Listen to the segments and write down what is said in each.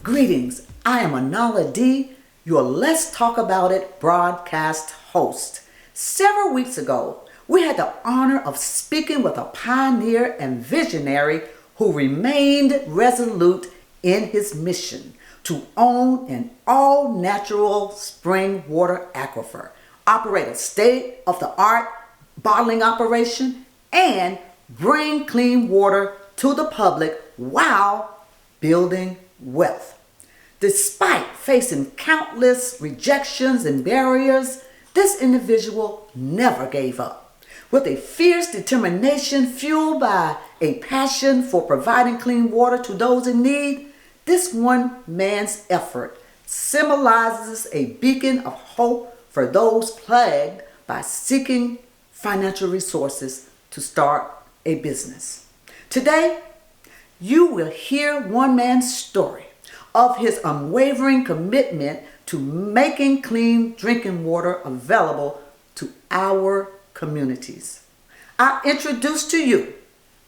Greetings, I am Anala D, your Let's Talk About It broadcast host. Several weeks ago, we had the honor of speaking with a pioneer and visionary who remained resolute in his mission to own an all-natural spring water aquifer, operate a state-of-the-art bottling operation, and bring clean water to the public while building wealth. Despite facing countless rejections and barriers, this individual never gave up. With a fierce determination fueled by a passion for providing clean water to those in need, this one man's effort symbolizes a beacon of hope for those plagued by seeking financial resources to start a business. Today, you will hear one man's story of his unwavering commitment to making clean drinking water available to our communities. I introduce to you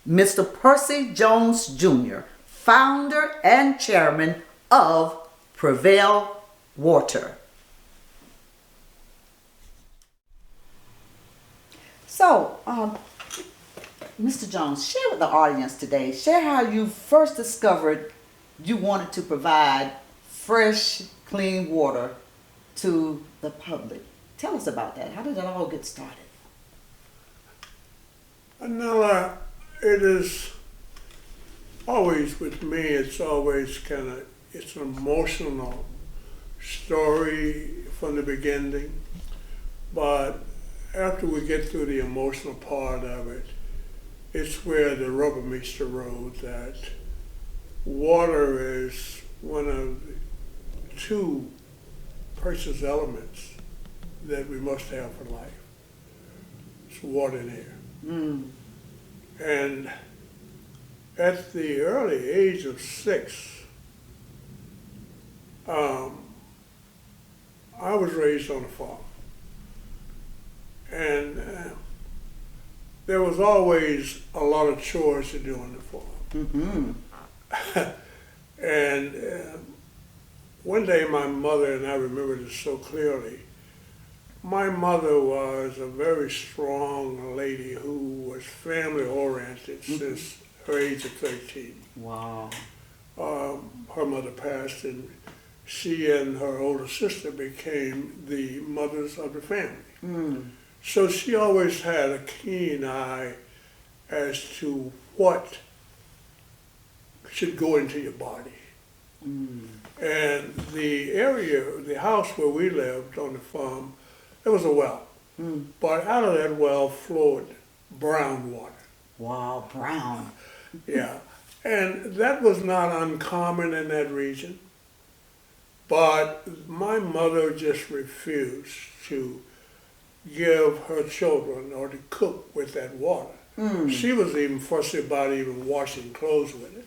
Mr. Percy Jones Jr., founder and chairman of Prevail Water. So, Mr. Jones, share with the audience today, share how you first discovered you wanted to provide fresh, clean water to the public. Tell us about that. How did that all get started? Another, it is always with me, it's always it's an emotional story from the beginning. But after we get through the emotional part of it, it's where the rubber meets the road, that water is one of the two precious elements that we must have for life. It's water and air. And at the early age of 6, I was raised on a farm. And there was always a lot of chores to do on the farm. And one day my mother, and I remember this so clearly, my mother was a very strong lady who was family oriented since her age of 13. Wow. Her mother passed, and she and her older sister became the mothers of the family. So she always had a keen eye as to what should go into your body. And the area, the house where we lived on the farm, there was a well. But out of that well flowed brown water. Wow, brown. Yeah. And that was not uncommon in that region. But my mother just refused to give her children or to cook with that water. She was even fussy about even washing clothes with it.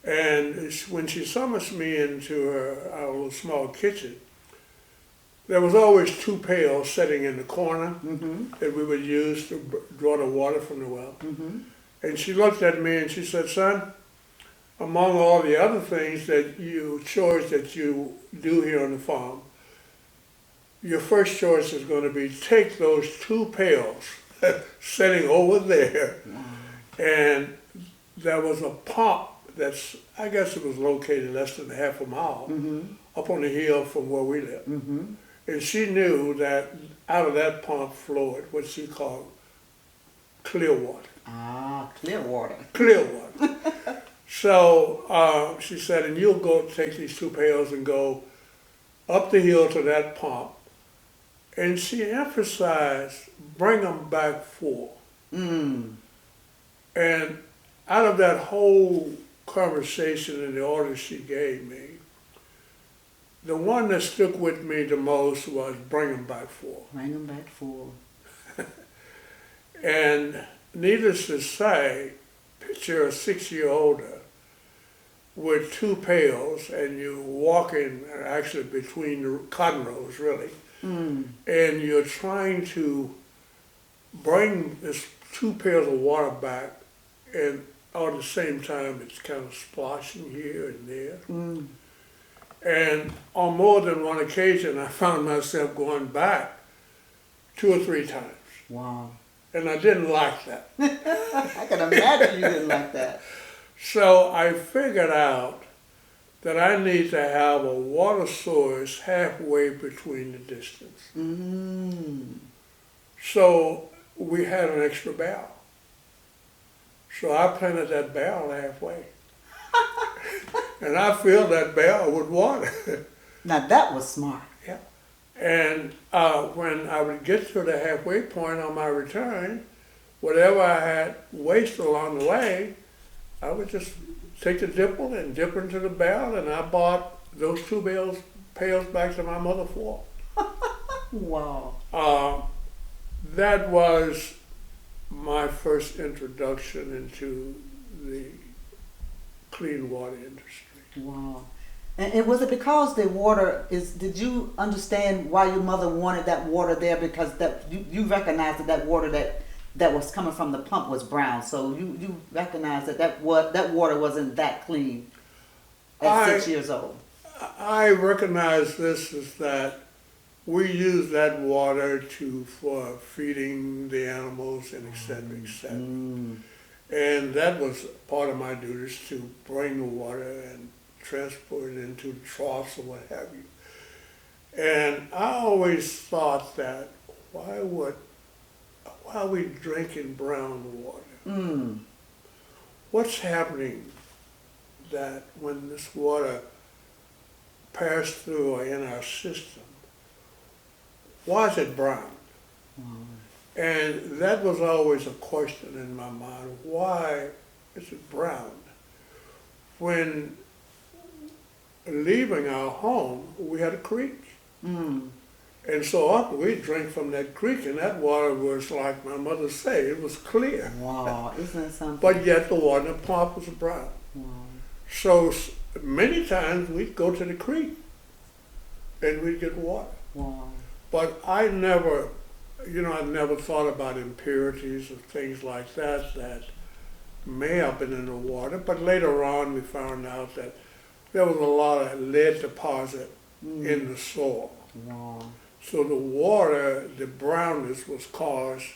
And when she summons me into our little small kitchen, there was always 2 pails sitting in the corner that we would use to draw the water from the well. And she looked at me and she said, "Son, among all the other things chores that you do here on the farm, your first choice is going to be take those 2 pails sitting over there." And there was a pump I guess it was located less than half a mile up on the hill from where we lived. And she knew that out of that pump flowed what she called clear water. Ah, clear water. Clear water. So she said, "And you'll go take these 2 pails and go up the hill to that pump." And she emphasized, "Bring them back full." And out of that whole conversation and the order she gave me, the one that stuck with me the most was bring them back full. Bring them back full. And needless to say, picture a 6-year-older with 2 pails and you walking actually between the cotton rows really, and you're trying to bring this 2 pails of water back in all at the same time it's kind of splashing here and there. Mm. And on more than one occasion, I found myself going back 2 or 3 times. Wow. And I didn't like that. I can imagine you didn't like that. So I figured out that I need to have a water source halfway between the distance. Mm. So we had an extra barrel. So I planted that barrel halfway. And I filled that barrel with water. Now that was smart. Yeah. And when I would get to the halfway point on my return, whatever I had waste along the way, I would just take the dipple and dip into the barrel, and I bought those 2 pails back to my mother for. Wow. That was my first introduction into the clean water industry. Wow. And was it because the water is, did you understand why your mother wanted that water there? Because that you recognized that water that was coming from the pump was brown. So you recognized that water wasn't that clean at 6 years old. I recognize this is that we use that water for feeding the animals and et cetera, et cetera. Mm. And that was part of my duties, to bring the water and transport it into the troughs or what have you. And I always thought that why are we drinking brown water? Mm. What's happening that when this water passed through or in our system, why is it brown? Wow. And that was always a question in my mind. Why is it brown? When leaving our home, we had a creek. Mm. And so often we'd drink from that creek, and that water was, like my mother said, it was clear. Wow. Isn't that something? But yet the water in the pump was brown. Wow. So many times we'd go to the creek and we'd get water. Wow. But I never thought about impurities or things like that may have been in the water. But later on we found out that there was a lot of lead deposit in the soil. Wow. So the water, the brownness was caused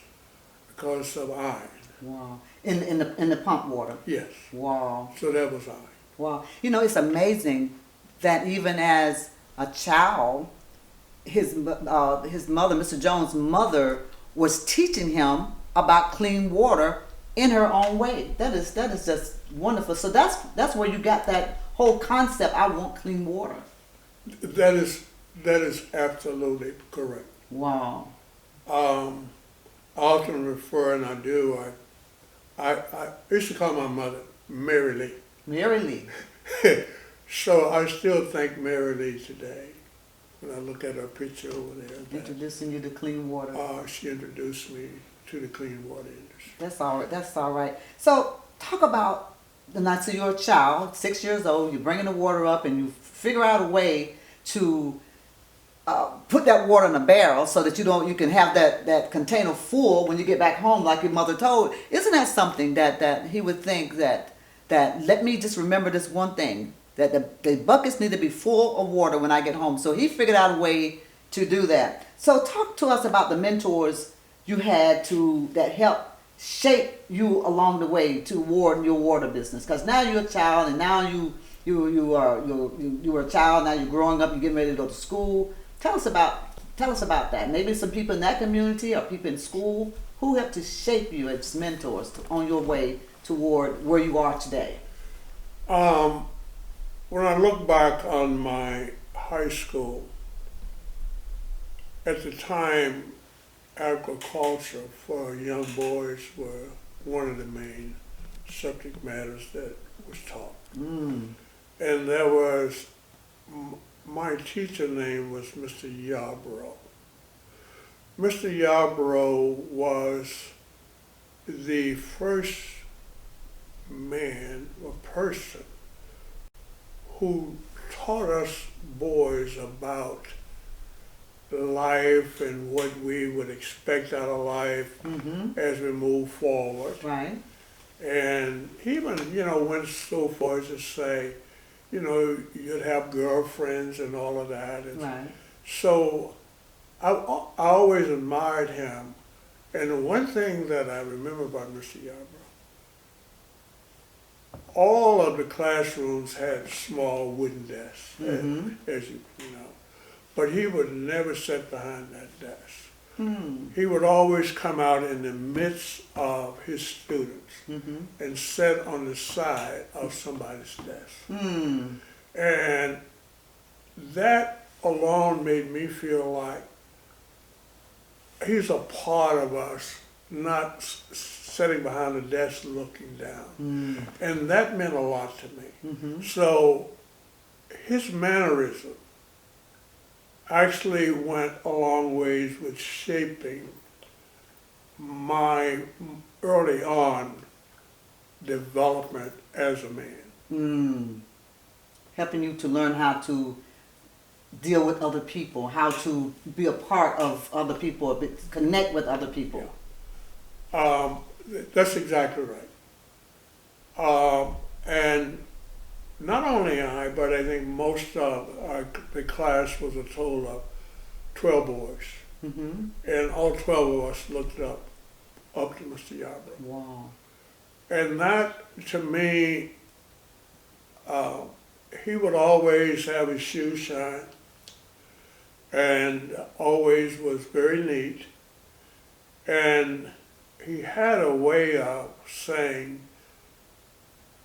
because of iron. Wow. In the pump water. Yes. Wow. So that was iron. Wow. You know, it's amazing that even as a child, his mother, Mr. Jones' mother, was teaching him about clean water in her own way. That is just wonderful. So that's where you got that whole concept. I want clean water. That is absolutely correct. Wow. I often refer, and I do. I used to call my mother Mary Lee. Mary Lee. So I still thank Mary Lee today. When I look at her picture over there, Introducing you to clean water. she introduced me to the clean water industry. That's all right. That's all right. So talk about the night. So you're a child, 6 years old. You're bringing the water up, and you figure out a way to put that water in a barrel so that you can have that container full when you get back home, like your mother told. Isn't that something that he would think that let me just remember this one thing, that the buckets need to be full of water when I get home. So he figured out a way to do that. So talk to us about the mentors you had that helped shape you along the way toward your water business. Because now you're a child, and now you were a child. Now you're growing up. You're getting ready to go to school. Tell us about that. Maybe some people in that community or people in school who helped to shape you as mentors on your way toward where you are today. When I look back on my high school, at the time, agriculture for young boys were one of the main subject matters that was taught. Mm. And there was, my teacher name was Mr. Yarborough. Mr. Yarborough was the first man or person who taught us boys about life and what we would expect out of life Mm-hmm. as we move forward. Right. And he even, went so far as to say, you'd have girlfriends and all of that. And Right. so I always admired him. And the one thing that I remember about Mr. Yarbrough, all of the classrooms had small wooden desks, Mm-hmm. as you know, but he would never sit behind that desk. Hmm. He would always come out in the midst of his students Mm-hmm. and sit on the side of somebody's desk. Hmm. And that alone made me feel like he's a part of us, not sitting behind the desk looking down. Mm. And that meant a lot to me. Mm-hmm. So his mannerism actually went a long ways with shaping my early on development as a man. Mm. Helping you to learn how to deal with other people, how to be a part of other people, connect with other people. That's exactly right. And not only I, but I think most of the class was a total of 12 boys. Mm-hmm. And all 12 of us looked up to Mr. Yarbrough. Wow. And that, to me, he would always have his shoes shine and always was very neat. And he had a way of saying,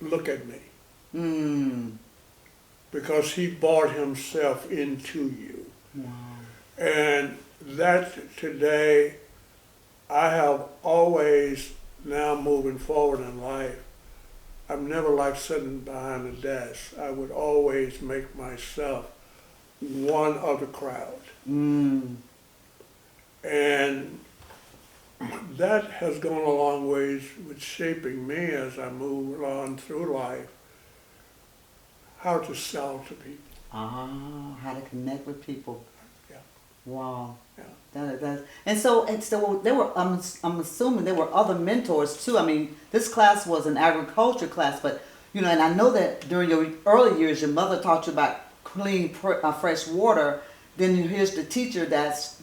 look at me, Mm. because he bought himself into you. Wow. And that today, I have always, now moving forward in life, I've never liked sitting behind a desk. I would always make myself one of the crowd. Mm. And that has gone a long ways with shaping me as I move on through life, how to sell to people. Ah, how to connect with people. Yeah. Wow. Yeah. And so there were. I'm assuming there were other mentors too. I mean, this class was an agriculture class, but and I know that during your early years, your mother taught you about clean, fresh water. Then here's the teacher that's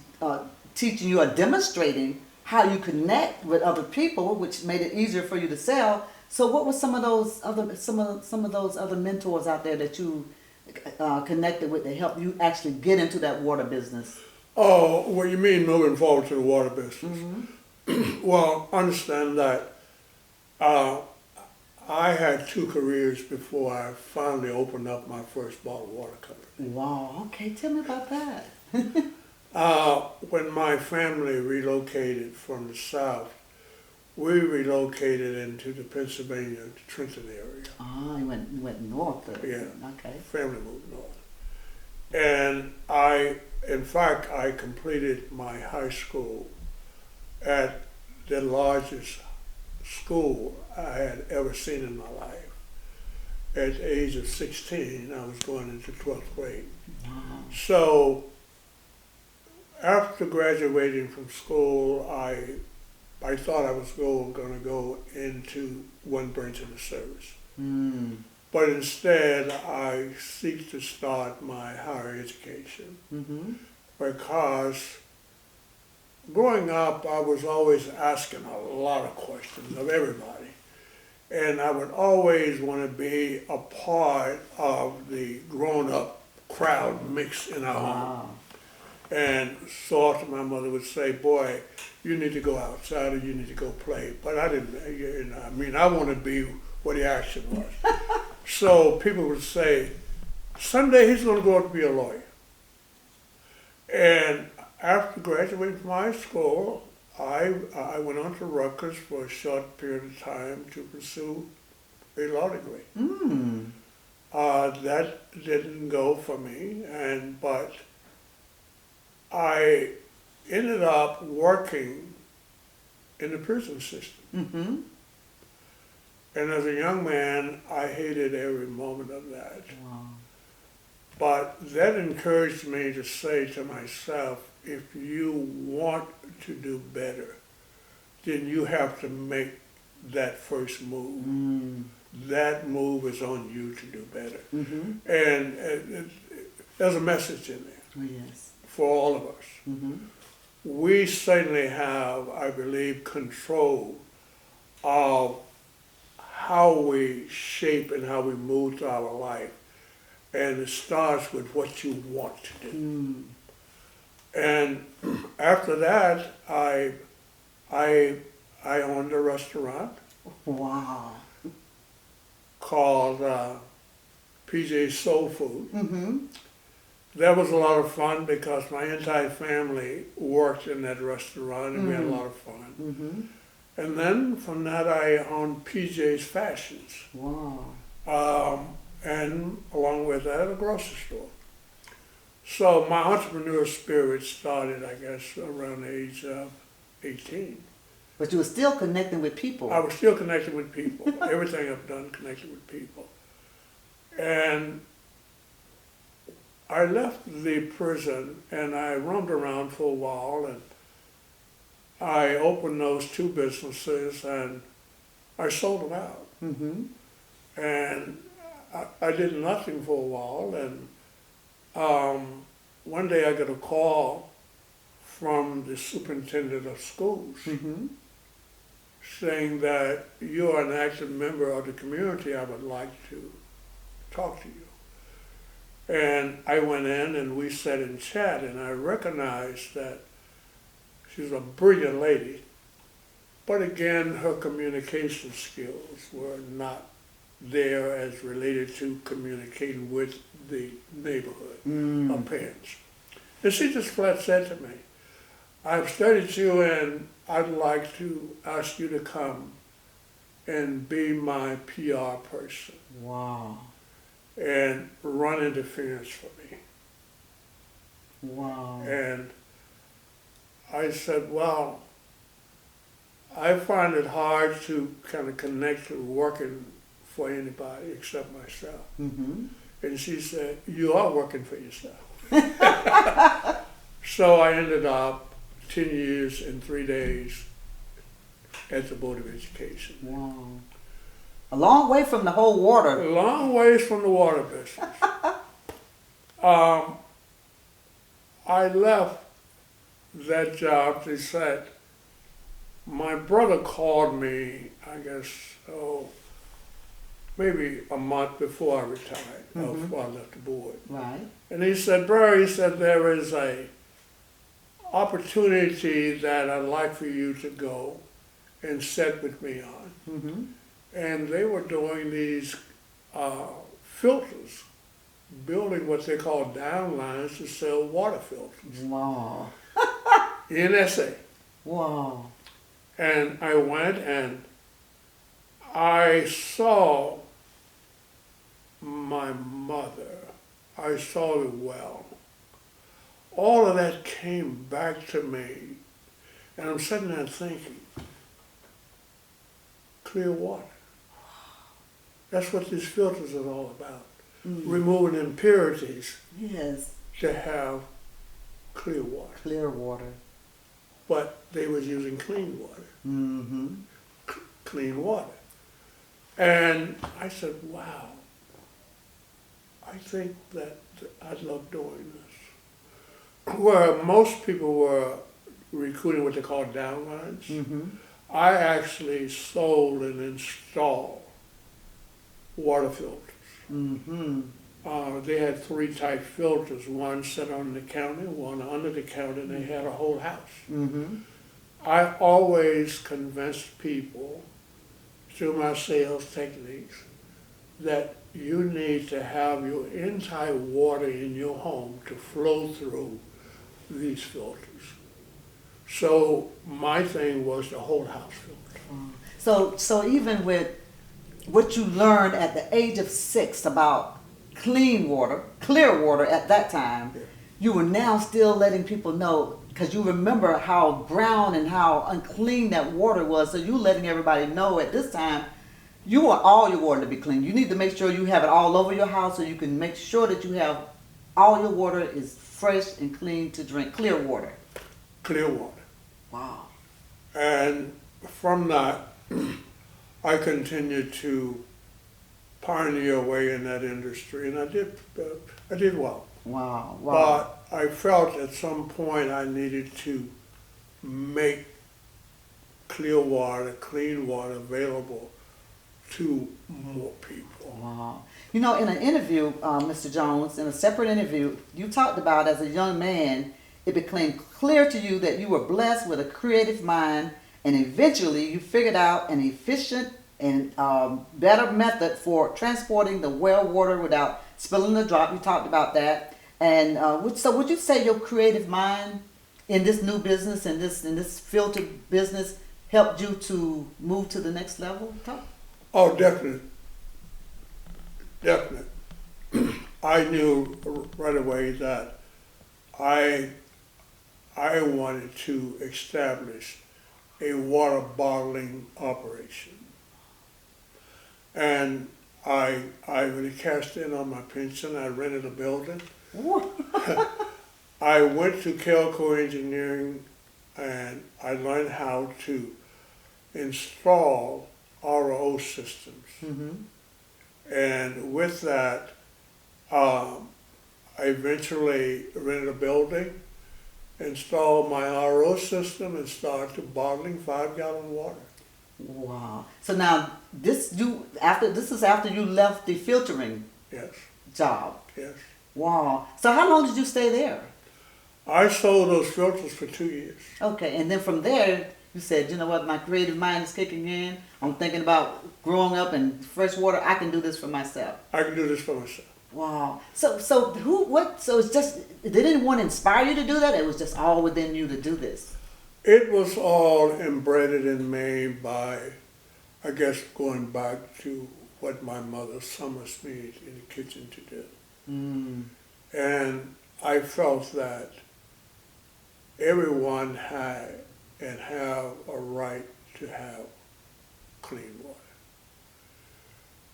teaching you or demonstrating how you connect with other people, which made it easier for you to sell. So, what were some of those other mentors out there that you connected with to help you actually get into that water business? Oh, what you mean moving forward to the water business? Mm-hmm. Well, understand that I had 2 careers before I finally opened up my first bottled water company. Wow. Okay, tell me about that. When my family relocated from the South, we relocated into the Pennsylvania, Trenton area. Ah, you went north. Yeah. Okay. Family moved north. And in fact, I completed my high school at the largest school I had ever seen in my life. At the age of 16, I was going into 12th grade. Wow. So after graduating from school, I thought I was going to go into one branch of the service. Mm. But instead, I seek to start my higher education Mm-hmm. because growing up, I was always asking a lot of questions of everybody. And I would always want to be a part of the grown-up crowd mix in our home. Wow. And so often my mother would say, boy, you need to go outside or you need to go play. But I didn't, I want to be where the action was. So people would say, someday he's going to grow up to be a lawyer. And after graduating from high school, I went on to Rutgers for a short period of time to pursue a law degree. Mm. That didn't go for me, but I ended up working in the prison system. Mm-hmm. And as a young man, I hated every moment of that. Wow. But that encouraged me to say to myself, if you want to do better, then you have to make that first move. That move is on you to do better. Mm-hmm. And there's a message in there Oh, yes. for all of us. Mm-hmm. We certainly have, I believe, control of how we shape and how we move through our life. And it starts with what you want to do. And after that, I owned a restaurant Wow. called PJ's Soul Food. Mm-hmm. That was a lot of fun because my entire family worked in that restaurant and we had a lot of fun. Mm-hmm. And then from that I owned PJ's Fashions. Wow. And along with that, a grocery store. So my entrepreneur spirit started, I guess, around the age of 18. But you were still connecting with people. I was still connected with people. Everything I've done connected with people. And I left the prison and I roamed around for a while and I opened those two businesses and I sold them out. Mm-hmm. And I did nothing for a while and one day I got a call from the superintendent of schools Mm-hmm. saying that you are an active member of the community, I would like to talk to you. And I went in and we sat in chat and I recognized that she's a brilliant lady, but again, her communication skills were not there as related to communicating with the neighborhood of parents. And she just flat said to me, I've studied you and I'd like to ask you to come and be my PR person Wow. and run interference for me. Wow. And I said, well, I find it hard to kind of connect to working for anybody except myself. Mm-hmm. And she said, you are working for yourself. So I ended up 10 years and 3 days at the Board of Education. Wow. A long way from the whole water. A long ways from the water business. I left that job. They said, my brother called me, I guess, maybe a month before I retired, or before I left the board. Right. And he said, bro, he said, there is a opportunity that I'd like for you to go and sit with me on. Mm-hmm. And they were doing these filters, building what they call downlines to sell water filters. Wow. NSA. Wow. And I went and I saw my mother. I saw the well. All of that came back to me. And I'm sitting there thinking, clear water. That's what these filters are all about. Removing impurities Yes. to have clear water. Clear water. But they was using clean water. Mm-hmm. Clean water. And I said, wow, I think that I'd love doing this. Where most people were recruiting what they call downlines, Mm-hmm. I actually sold and installed water filters. Mm-hmm. They had 3 type filters, one set on the counter, one under the counter, and they had a whole house. Mm-hmm. I always convinced people through my sales techniques that you need to have your entire water in your home to flow through these filters. So my thing was the whole house filter. So even with what you learned at the age of 6 about clean water, clear water at that time, Yeah. you were now still letting people know, because you remember how brown and how unclean that water was, so you letting everybody know at this time, you want all your water to be clean. You need to make sure you have it all over your house so you can make sure that you have all your water is fresh and clean to drink, clear water. Clear water. Wow. And from that, I continued to pioneer away in that industry, and I did well. Wow, wow. But I felt at some point I needed to make clear water, clean water available to more people. Wow. You know, in an interview, Mr. Jones, in a separate interview, you talked about as a young man, it became clear to you that you were blessed with a creative mind, and eventually you figured out an efficient and better method for transporting the well water without spilling the drop. You talked about that. And so would you say your creative mind in this new business, in this filter business, helped you to move to the next level? Talk. Oh, definitely, definitely. I knew right away that I wanted to establish a water bottling operation. And I really cashed in on my pension. I rented a building. I went to Kelco Engineering and I learned how to install RO systems. Mm-hmm. And with that, I eventually rented a building, installed my RO system, and started bottling 5-gallon water. Wow. So now this is after you left the filtering Yes, job. yes. Wow. So how long did you stay there? I sold those filters for 2 years. Okay, and then from there you said, you know what, my creative mind is kicking in. I'm thinking about growing up and fresh water. I can do this for myself. I can do this for myself. Wow. So it's just, did anyone inspire you to do that? It was just all within you to do this. It was all embedded in me by, I guess, going back to what my mother summons me in the kitchen to do. Mm. And I felt that everyone had and have a right to have clean water.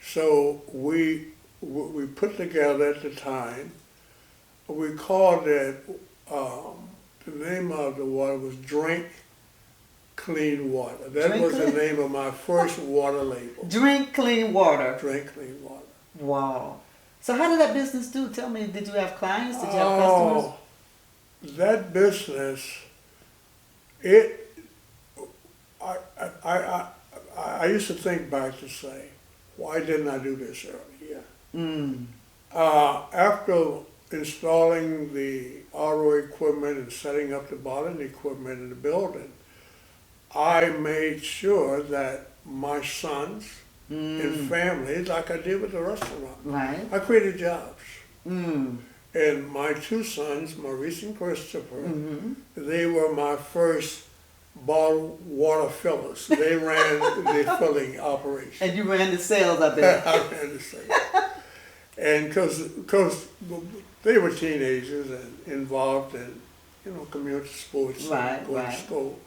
So we put together at the time, we called it, the name of the water was Drink Clean Water. That was the name of my first water label. Drink clean water. Drink Clean Water. Wow. So how did that business do? Tell me, did you have clients? Did you have customers? That business, I used to think back to say, why didn't I do this earlier? Mm. After installing the RO equipment and setting up the bottling equipment in the building, I made sure that my sons and families, like I did with the restaurant, Right. I created jobs. Mm. And my two sons, Maurice and Christopher, Mm-hmm. they were my first bottled water fillers. They ran the filling operation. And you ran the sales, I bet. I ran the sales. And because they were teenagers and involved in, community sports Right, and going right. to school.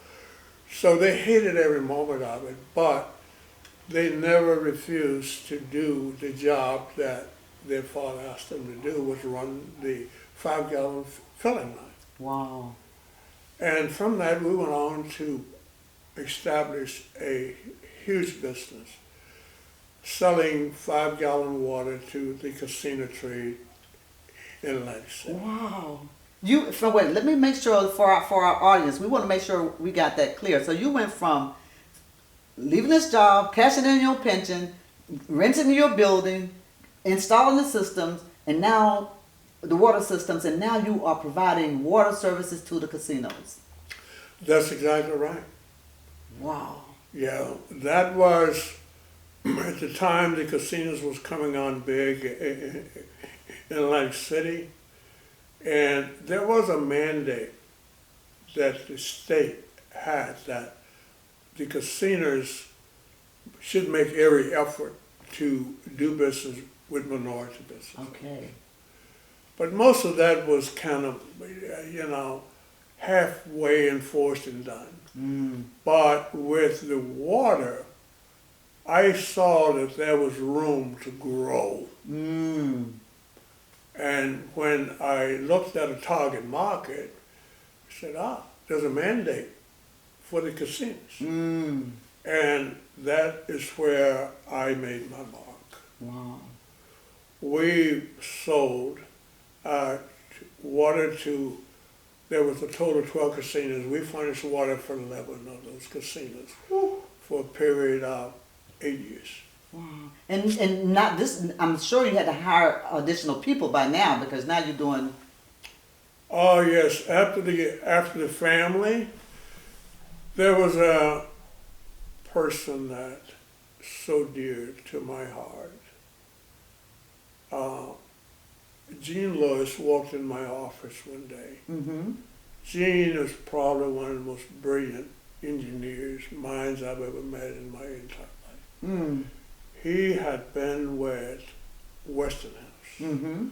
So they hated every moment of it, but they never refused to do the job that their father asked them to do, was run the 5-gallon filling line. Wow. And from that, we went on to establish a huge business, selling 5-gallon water to the casino trade in Atlantic City. Wow. Wait, let me make sure for our audience, we want to make sure we got that clear. So you went from leaving this job, cashing in your pension, renting your building, installing the systems, and now the water systems, and now you are providing water services to the casinos. That's exactly right. Wow. Yeah, that was, at the time the casinos was coming on big in Atlantic City, and there was a mandate that the state had that the casinos should make every effort to do business with minority business. Okay. But most of that was kind of, halfway enforced and done. Mm. But with the water, I saw that there was room to grow. Mm. And when I looked at a target market, I said, there's a mandate for the casinos. Mm. And that is where I made my mark. Wow. We sold uh, water to, there was a total of 12 casinos. We furnished water for 11 of those casinos for a period of 8 years. Wow. And not this. I'm sure you had to hire additional people by now because now you're doing. Oh yes, after the family, there was a person that so dear to my heart. Gene Lewis walked in my office one day. Mm-hmm. Gene is probably one of the most brilliant minds I've ever met in my entire life. Mm. He had been with Westinghouse, Mm-hmm.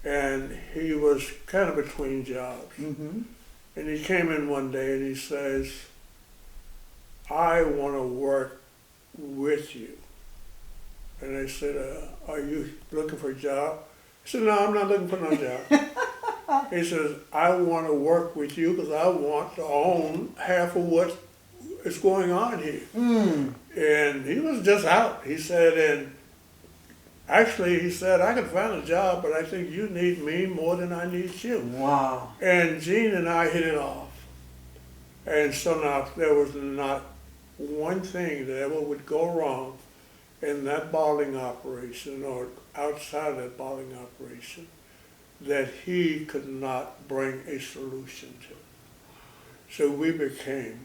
and he was kind of between jobs. Mm-hmm. And he came in one day and he says, I want to work with you. And I said, are you looking for a job? He said, no, I'm not looking for no job. He says, I want to work with you because I want to own half of what is going on here. Mm. And he was just out. He said, and actually he said, I can find a job, but I think you need me more than I need you. Wow. And Gene and I hit it off. And so now there was not one thing that ever would go wrong in that bottling operation or outside of that bottling operation that he could not bring a solution to. So we became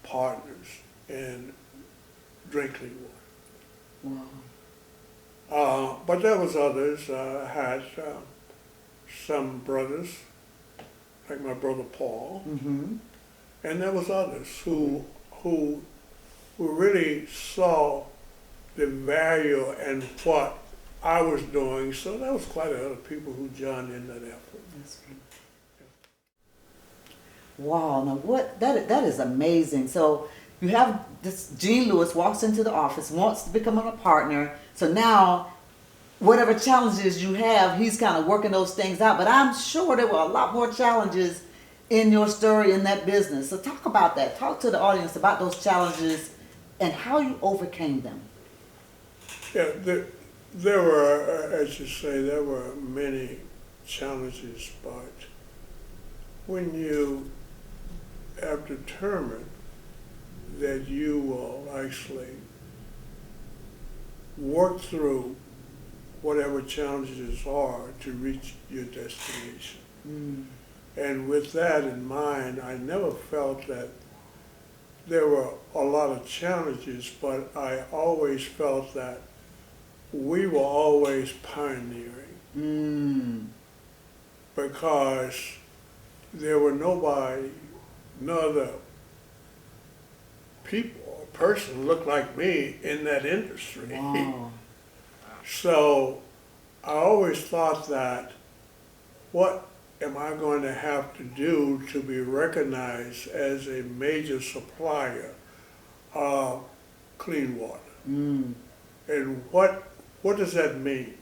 partners in drinking water. Wow. But there was others. I had some brothers, like my brother Paul, Mm-hmm. and there was others who really saw the value in what I was doing. So there was quite a lot of people who joined in that effort. That's right. Wow. Now what? That is amazing. So you have this Gene Lewis walks into the office, wants to become a partner. So now, whatever challenges you have, he's kind of working those things out. But I'm sure there were a lot more challenges in your story in that business. So talk about that. Talk to the audience about those challenges and how you overcame them. Yeah, there were, as you say, there were many challenges, but when you have determined that you will actually work through whatever challenges are to reach your destination. Mm. And with that in mind, I never felt that there were a lot of challenges, but I always felt that we were always pioneering. Mm. Because there were no other people or person looked like me in that industry. Wow. So I always thought that, what am I going to have to do to be recognized as a major supplier of clean water? Mm. And what does that mean?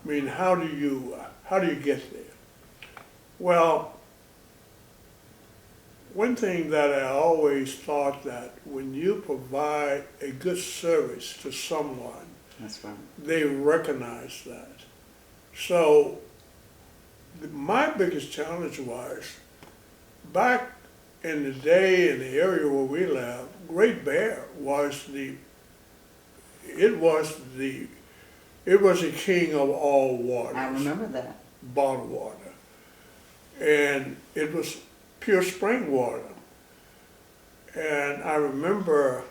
I mean, how do you get there? Well, one thing that I always thought that when you provide a good service to someone, That's right. they recognize that. So my biggest challenge was, back in the day in the area where we lived, Great Bear was the king of all waters. I remember that. Bottled water. And it was pure spring water. And I remember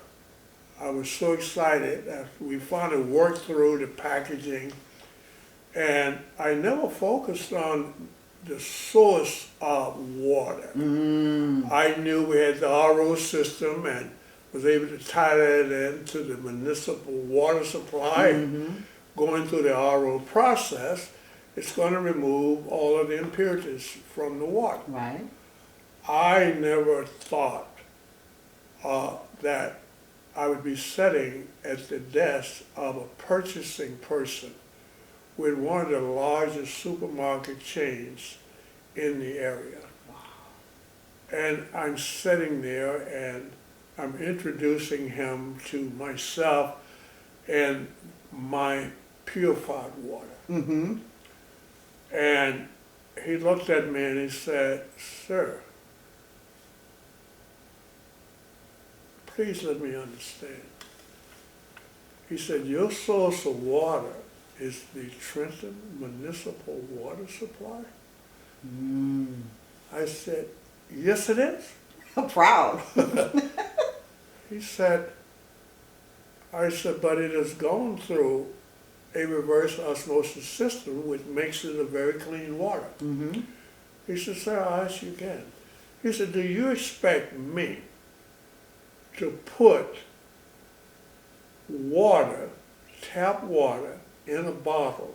I was so excited after we finally worked through the packaging, and I never focused on the source of water. Mm. I knew we had the RO system and was able to tie that into the municipal water supply. Mm-hmm. Going through the RO process, it's going to remove all of the impurities from the water. Right. I never thought that I would be sitting at the desk of a purchasing person with one of the largest supermarket chains in the area. Wow. And I'm sitting there and I'm introducing him to myself and my purified water. Mm-hmm. And he looked at me and he said, "Sir, please let me understand." He said, "Your source of water is the Trenton Municipal Water Supply?" Mm. I said, "Yes, it is." I'm proud. He said, I said, "But it has gone through a reverse osmosis system, which makes it a very clean water." Mm-hmm. He said, "Sir, I'll ask you again." He said, "Do you expect me to put water, tap water, in a bottle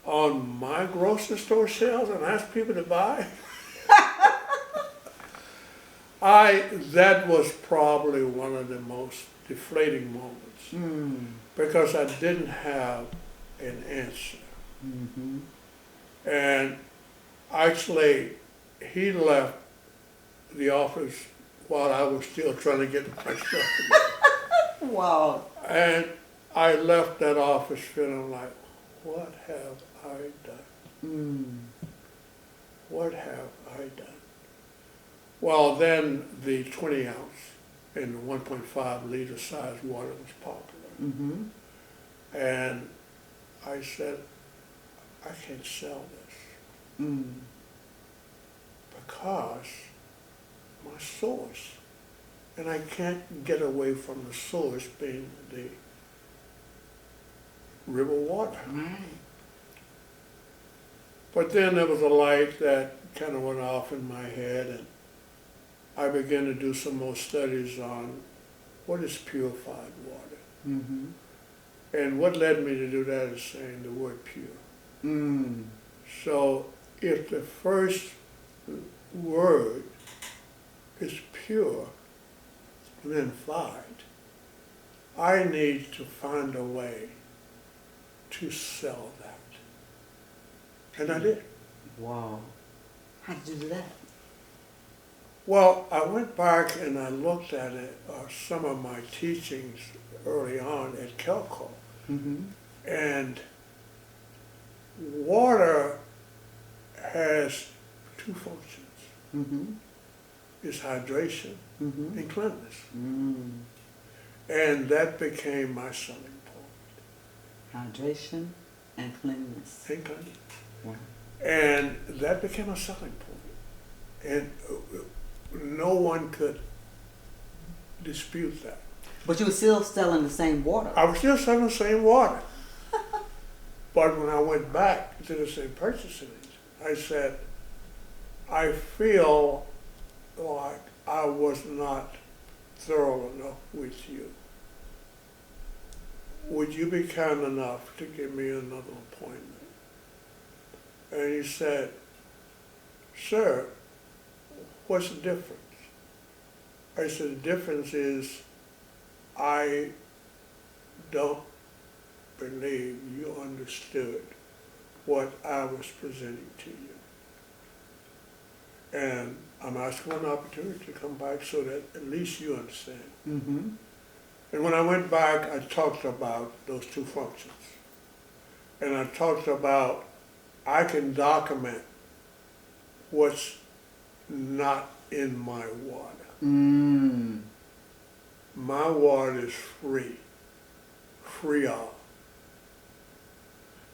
on my grocery store shelves and ask people to buy?" That was probably one of the most deflating moments Mm. because I didn't have an answer. Mm-hmm. And actually, he left the office while I was still trying to get my stuff together. Wow. And I left that office feeling like, what have I done? Mm. What have I done? Well, then the 20 ounce and the 1.5 liter size water was popular. Mm-hmm. And I said, I can't sell this Mm. because my source, and I can't get away from the source being the river water. Right. But then there was a light that kind of went off in my head, and I began to do some more studies on what is purified water. Mm-hmm. And what led me to do that is saying the word pure. Mm. So if the first word is pure, then fight, I need to find a way to sell that. And I did. Wow. How did you do that? Well, I went back and I looked at it, some of my teachings early on at Kelco. Mm-hmm. And water has two functions. Mm-hmm. It's hydration Mm-hmm. and cleanliness. Mm. And that became my selling point. Hydration and cleanliness. And cleanliness. Wow. And that became a selling point. And no one could dispute that. But you were still selling the same water. I was still selling the same water. But when I went back to the same purchasing agent, I said, I feel like I was not thorough enough with you. Would you be kind enough to give me another appointment? And he said, "Sir, what's the difference?" I said, "The difference is I don't believe you understood what I was presenting to you. And I'm asking for an opportunity to come back so that at least you understand." Mm-hmm. And when I went back, I talked about those two functions. And I talked about I can document what's not in my water. Mm. My water is free of.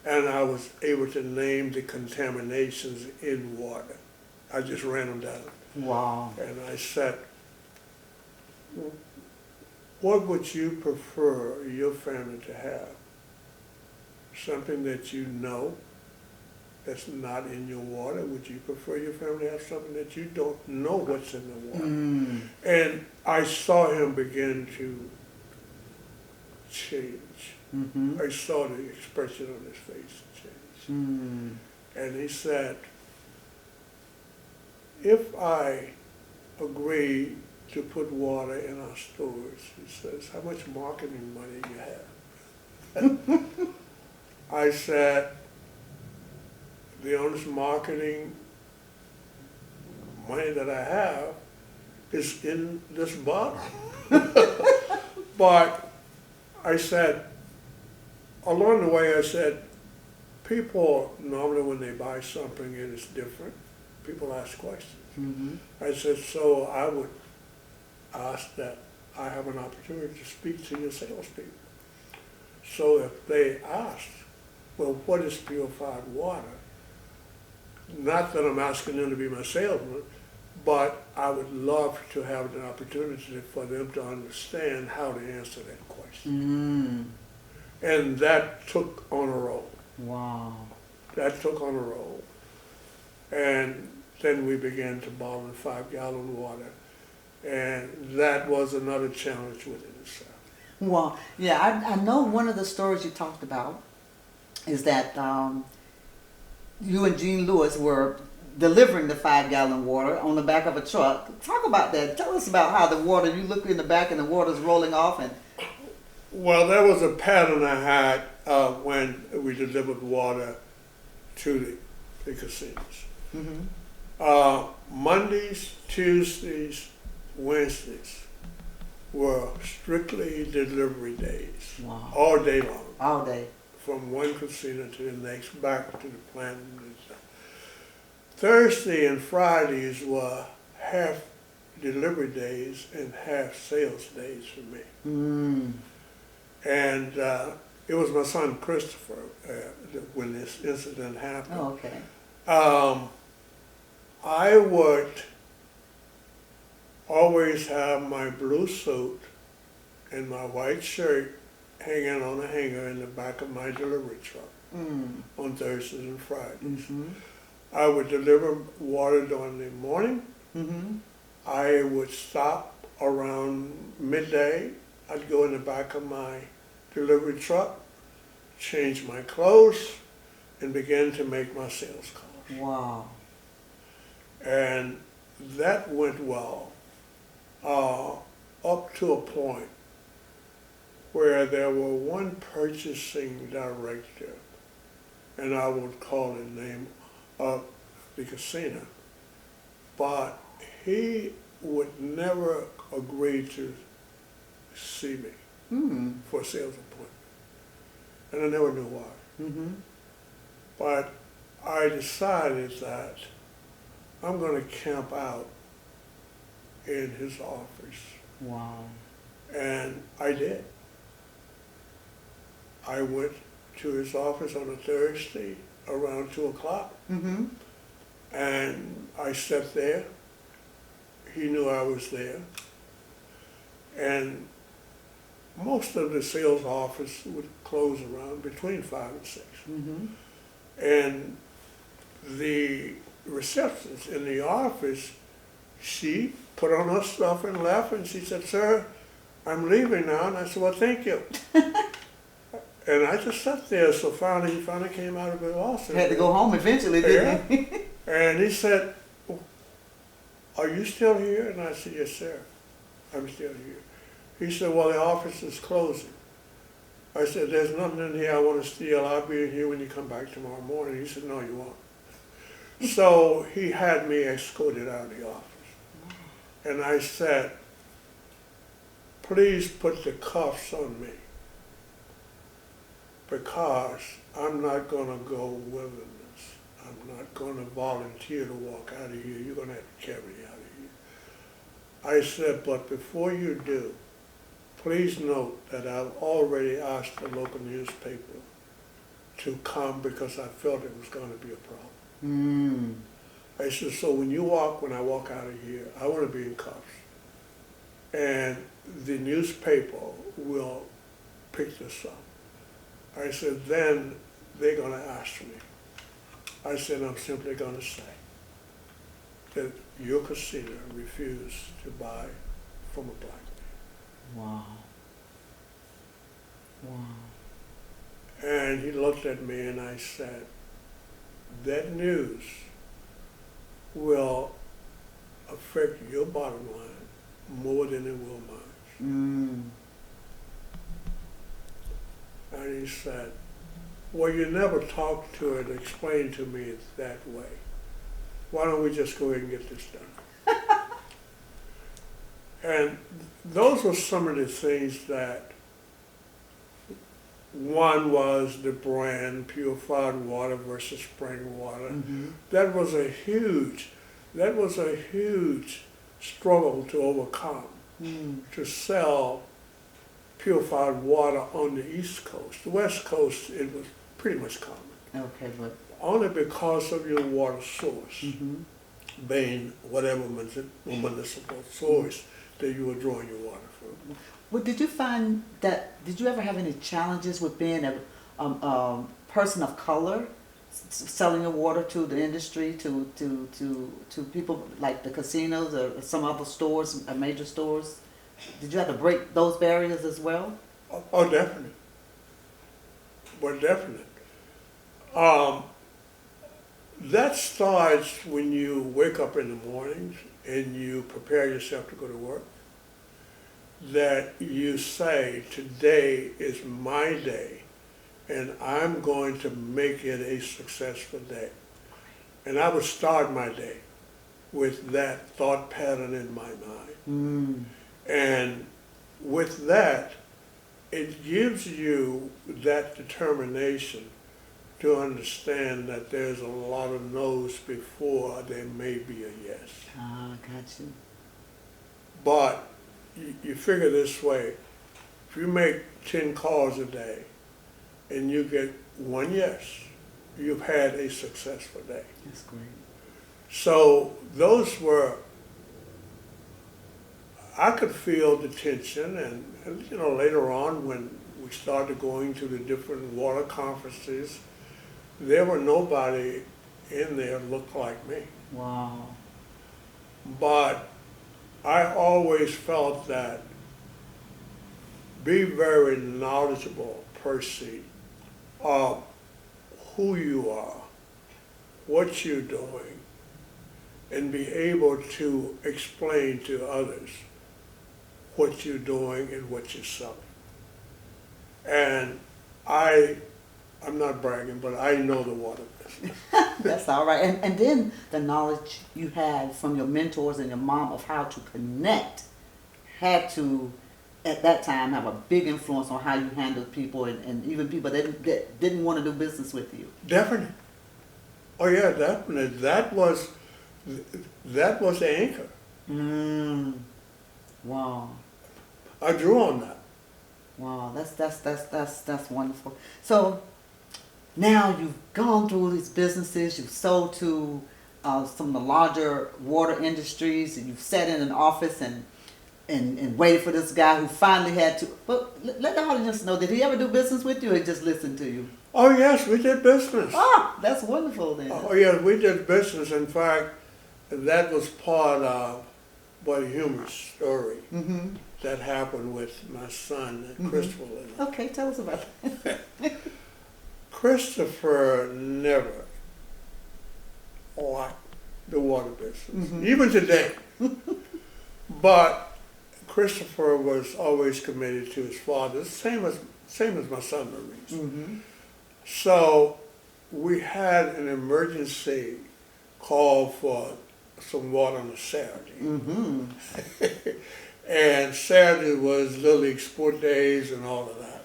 And I was able to name the contaminations in water. I just ran them down. Wow. And I said, what would you prefer your family to have? Something that you know that's not in your water? Would you prefer your family to have something that you don't know what's in the water? Mm. And I saw him begin to change. Mm-hmm. I saw the expression on his face change. Mm. And he said, if I agree to put water in our stores, he says, how much marketing money do you have? I said, the only marketing money that I have is in this bottle. But I said, along the way I said, people normally when they buy something and it's different, people ask questions. Mm-hmm. I said, so I would ask that I have an opportunity to speak to your salespeople. So if they ask, well, what is purified water? Not that I'm asking them to be my salesman, but I would love to have the opportunity for them to understand how to answer that question. And that took on a roll. Wow. That took on a roll. And then we began to bottle the 5-gallon water. And that was another challenge within itself. Well, yeah, I know one of the stories you talked about is that you and Gene Lewis were delivering the 5-gallon water on the back of a truck. Talk about that. Tell us about how the water, you look in the back and the water's rolling off. And Well, that was a pattern I had when we delivered water to the casinos. Mondays, Tuesdays, Wednesdays were strictly delivery days. Wow. All day long. all day. From one casino to the next, back to the plant. Thursday and Fridays were half delivery days and half sales days for me. And it was my son Christopher when this incident happened. Oh, okay. I would always have my blue suit and my white shirt hanging on a hanger in the back of my delivery truck on Thursdays and Fridays. I would deliver water during the morning. I would stop around midday. I'd go in the back of my delivery truck, change my clothes, and begin to make my sales calls. Wow. And that went well up to a point where there were one purchasing director, and I would call the name of the casino, but he would never agree to see me for a sales appointment. And I never knew why. But I decided that I'm going to camp out in his office. Wow. And I did. I went to his office on a Thursday around 2 o'clock. And I sat there. He knew I was there. And most of the sales office would close around between 5 and 6. And the receptionist in the office, she put on her stuff and left, and she said, "Sir, I'm leaving now." And I said, "Well, thank you." And I just sat there, so finally he came out of his office. Had to go home eventually, didn't he? And he said, "Are you still here?" And I said, "Yes, sir, I'm still here." He said, "Well, the office is closing." I said, "There's nothing in here I want to steal. I'll be in here when you come back tomorrow morning." He said, "No, you won't." So he had me escorted out of the office. And I said, "Please put the cuffs on me, because I'm not going to go wilderness. I'm not going to volunteer to walk out of here. You're going to have to carry me out of here." I said, "But before you do, please note that I've already asked the local newspaper to come because I felt it was going to be a problem." I said, "So when I walk out of here, I want to be in cuffs. And the newspaper will pick this up." I said, "Then they're going to ask me." I said, "I'm simply going to say that your casino refused to buy from a black man." Wow. Wow. And he looked at me and I said, "That news will affect your bottom line more than it will mine." And he said, "Well, you never talked to it and explained to me that way. Why don't we just go ahead and get this done?" And those were some of the things that, one was the brand, purified water versus spring water. Mm-hmm. That was a huge, that was a huge struggle to overcome, Mm. to sell purified water on the East Coast. The West Coast, it was pretty much common, Okay, but only because of your water source mm-hmm. being whatever municipal source that you were drawing your water from. Well, did you find that? Did you ever have any challenges with being a person of color, selling your water to the industry, to people like the casinos or some other stores, major stores? Did you have to break those barriers as well? Oh, definitely. Well, definitely. Um, that starts when you wake up in the mornings and you prepare yourself to go to work. That you say, today is my day, and I'm going to make it a successful day. And I would start my day with that thought pattern in my mind. Mm. And with that, it gives you that determination to understand that there's a lot of no's before there may be a yes. Ah, got you. But you figure this way, if you make 10 calls a day and you get one yes, you've had a successful day. That's great. So those were, I could feel the tension, and you know, later on when we started going to the different water conferences, there were nobody in there looked like me. Wow. But I always felt that be very knowledgeable, Percy, of who you are, what you're doing, and be able to explain to others what you're doing and what you're selling. And I'm not bragging, but I know the water business. That's all right. And then the knowledge you had from your mentors and your mom of how to connect had to, at that time, have a big influence on how you handled people and even people that didn't want to do business with you. Definitely. Oh yeah, definitely. That was the anchor. Mm. Wow. I drew on that. Wow. That's wonderful. So now you've gone through these businesses, you've sold to some of the larger water industries, and you've sat in an office and waited for this guy who finally had to. Well, let the audience know, did he ever do business with you or just listen to you? Oh yes, we did business. Ah, that's wonderful then. Oh yes, we did business. In fact, that was part of a humorous story Mm-hmm. that happened with my son, Mm-hmm. Christopher. Okay, tell us about that. Christopher never liked the water business, Mhm. even today. But Christopher was always committed to his father, same as my son Maurice. Mm-hmm. So we had an emergency call for some water on a Saturday. Mm-hmm. And Saturday was Little League sport days and all of that.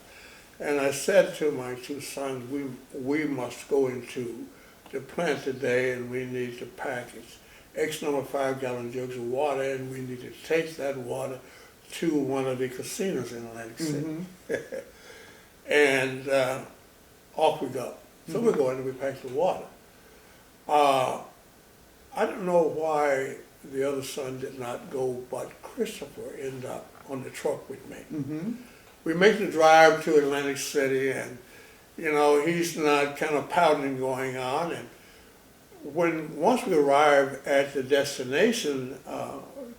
And I said to my two sons, we must go into the plant today and we need to package X number of 5-gallon jugs of water, and we need to take that water to one of the casinos in Atlantic City. Mm-hmm. And off we go. So we go in and we pack the water. I don't know why the other son did not go, but Christopher ended up on the truck with me. Mm-hmm. We make the drive to Atlantic City, and you know, he's not kind of pouting going on. And once we arrive at the destination,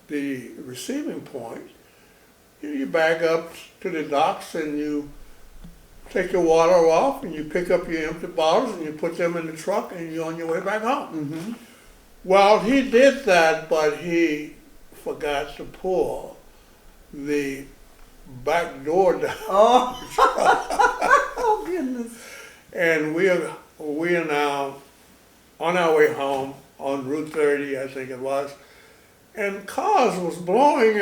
the receiving point, you back up to the docks and you take your water off and you pick up your empty bottles and you put them in the truck and you're on your way back home. Mm-hmm. Well, he did that, but he forgot to pull the back door down. Oh. Oh goodness. And we are now on our way home on Route 30, I think it was, and cars was blowing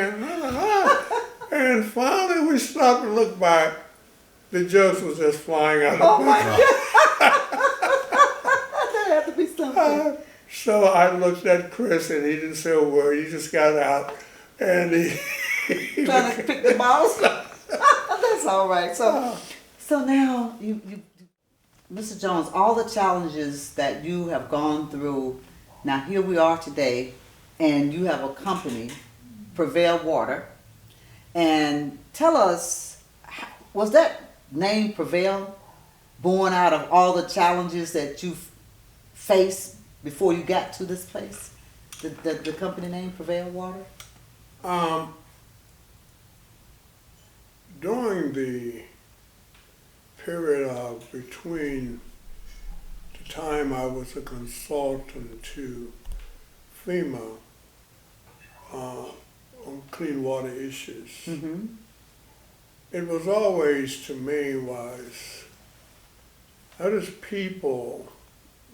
and finally we stopped and looked back. The jugs was just flying out Oh of my the God. That had to be something. So I looked at Chris and he didn't say a word. He just got out and he Trying to pick the balls. That's all right. So now you, Mr. Jones, all the challenges that you have gone through. Now here we are today, and you have a company, Prevail Water, and tell us, was that name Prevail born out of all the challenges that you faced before you got to this place? The company name Prevail Water? During the period of between the time I was a consultant to FEMA on clean water issues, Mm-hmm. it was always to me was how does people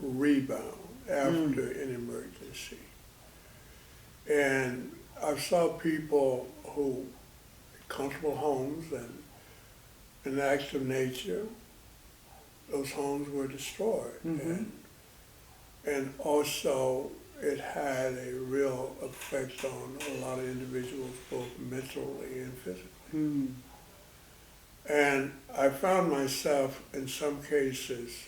rebound after an emergency? And I saw people who comfortable homes and in active nature, those homes were destroyed. Mm-hmm. And also it had a real effect on a lot of individuals, both mentally and physically. Mm. And I found myself in some cases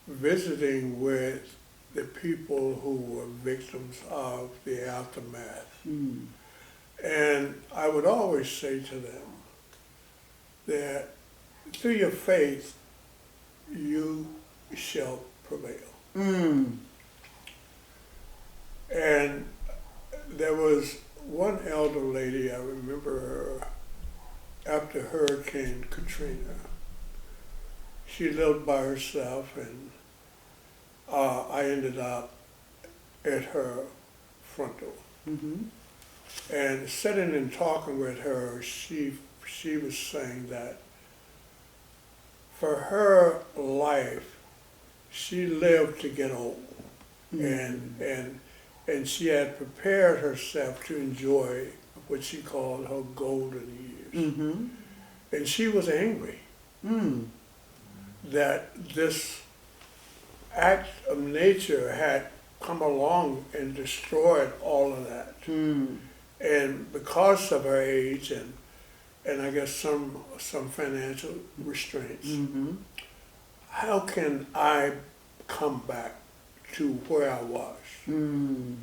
visiting with the people who were victims of the aftermath. Mm. And I would always say to them that through your faith, you shall prevail. Mm. And there was one elder lady, I remember her, after Hurricane Katrina. She lived by herself, and I ended up at her front door. Mm-hmm. And sitting and talking with her, she was saying that for her life, she lived to get old. Mm-hmm. And she had prepared herself to enjoy what she called her golden years. Mm-hmm. And she was angry that this act of nature had come along and destroyed all of that. Mm. And because of her age and I guess some financial restraints, Mm-hmm. how can I come back to where I was? Mm.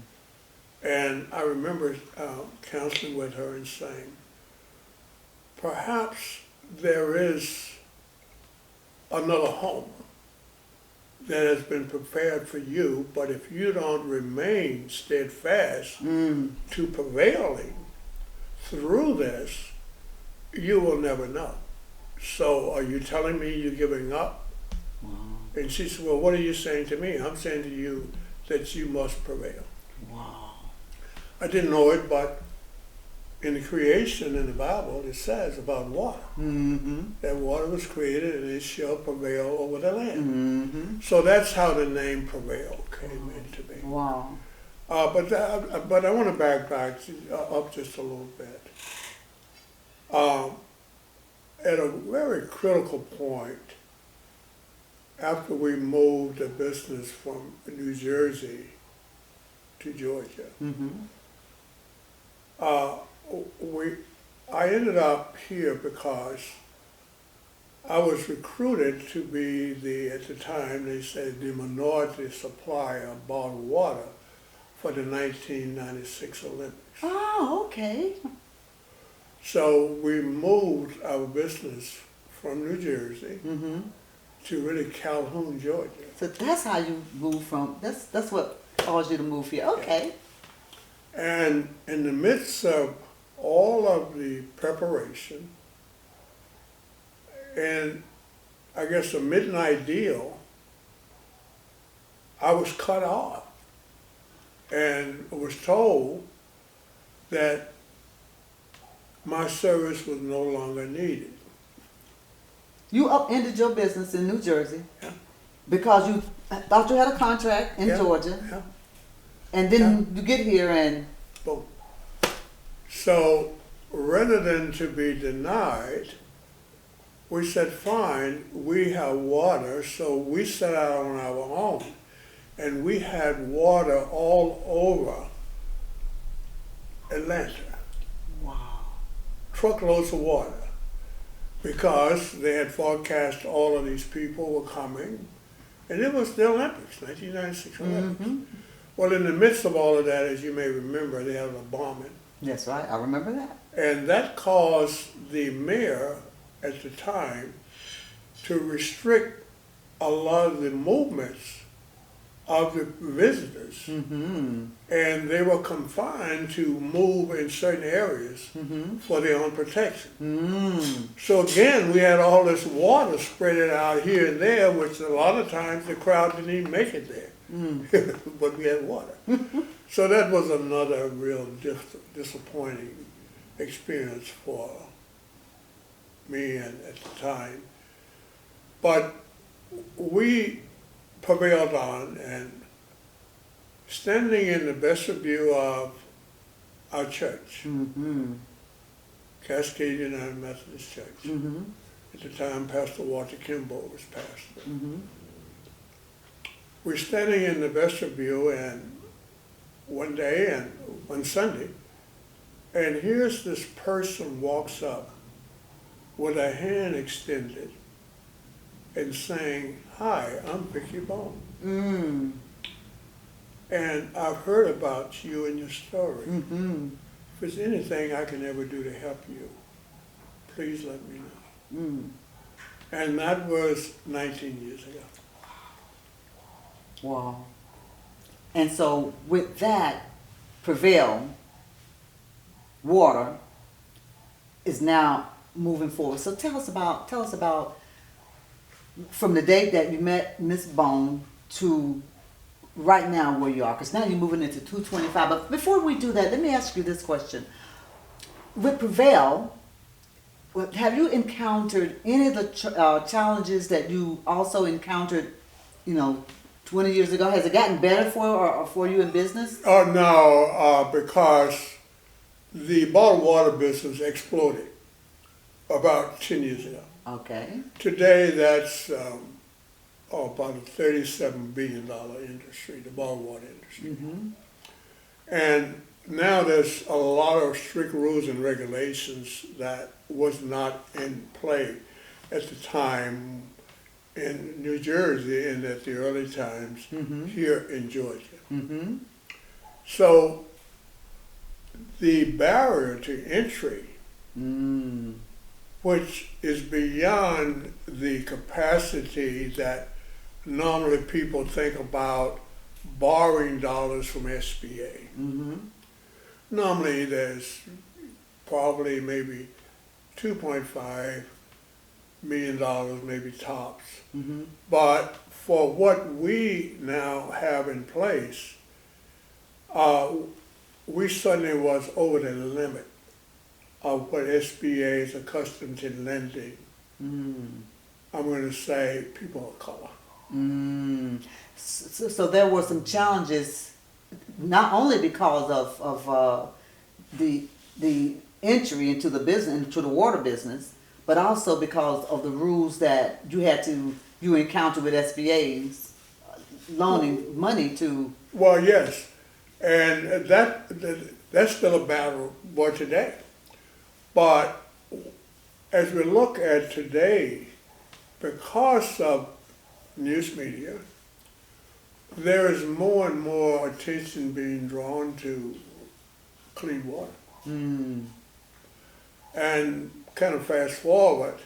And I remember counseling with her and saying, perhaps there is another home that has been prepared for you, but if you don't remain steadfast to prevailing through this, you will never know. So are you telling me you're giving up? Wow. And she said, well, what are you saying to me? I'm saying to you that you must prevail. Wow. I didn't know it, but in the creation in the Bible, it says about water. Mm-hmm. That water was created and it shall prevail over the land. Mm-hmm. So that's how the name Prevail came into being. Wow. But I want to back up just a little bit. At a very critical point, after we moved the business from New Jersey to Georgia, Mm-hmm. I ended up here because I was recruited to be at the time they said the minority supplier of bottled water for the 1996 Olympics. Oh, okay. So we moved our business from New Jersey Mm-hmm. to really Calhoun, Georgia. So that's how you move from. That's what caused you to move here. Okay. And in the midst of all of the preparation, and I guess a midnight deal, I was cut off and was told that my service was no longer needed. You upended your business in New Jersey Yeah. because you thought you had a contract in Yeah. Georgia, Yeah. and then you get here and Boom. So rather than to be denied, we said, fine, we have water, so we set out on our own. And we had water all over Atlanta. Wow. Truckloads of water. Because they had forecast all of these people were coming. And it was the Olympics, 1996 Olympics. Mm-hmm. Well, in the midst of all of that, as you may remember, they had a bombing. That's right. I remember that. And that caused the mayor at the time to restrict a lot of the movements of the visitors. Mm-hmm. And they were confined to move in certain areas Mm-hmm. for their own protection. Mm. So again, we had all this water spread out here and there, which a lot of times the crowd didn't even make it there. Mm. But we had water. So that was another real disappointing experience for me and at the time. But we prevailed on, and standing in the vestibule of our church, Mm-hmm. Cascade United Methodist Church. Mm-hmm. At the time, Pastor Walter Kimball was pastor. Mm-hmm. We're standing in the vestibule, and one day, and one Sunday, and here's this person walks up with a hand extended and saying, "Hi, I'm Vicky Bone. Mm. And I've heard about you and your story. Mm-hmm. If there's anything I can ever do to help you, please let me know." Mm. And that was 19 years ago. Wow. And so with that, Prevail Water is now moving forward. So tell us about from the date that you met Miss Bone to right now where you are, because now you're moving into 225. But before we do that, let me ask you this question. With Prevail, have you encountered any of the challenges that you also encountered, 20 years ago? Has it gotten better for you in business? Oh, no, because the bottled water business exploded about 10 years ago. Okay. Today, that's about a $37 billion industry, the bottled water industry. Mm-hmm. And now there's a lot of strict rules and regulations that was not in play at the time in New Jersey and at the early times Mm-hmm. here in Georgia. Mm-hmm. So the barrier to entry, Mm. which is beyond the capacity that normally people think about borrowing dollars from SBA. Mm-hmm. Normally there's probably maybe $2.5 million, maybe tops. Mm-hmm. But for what we now have in place, we suddenly was over the limit of what SBA is accustomed to lending. Mm. I'm going to say people of color. Mm. So there were some challenges, not only because of the entry into the business, into the water business, but also because of the rules that you encountered with SBA's loaning money to. Well, yes, and that's still a battle for today. But as we look at today, because of news media, there is more and more attention being drawn to clean water. Mm. And kind of fast forward,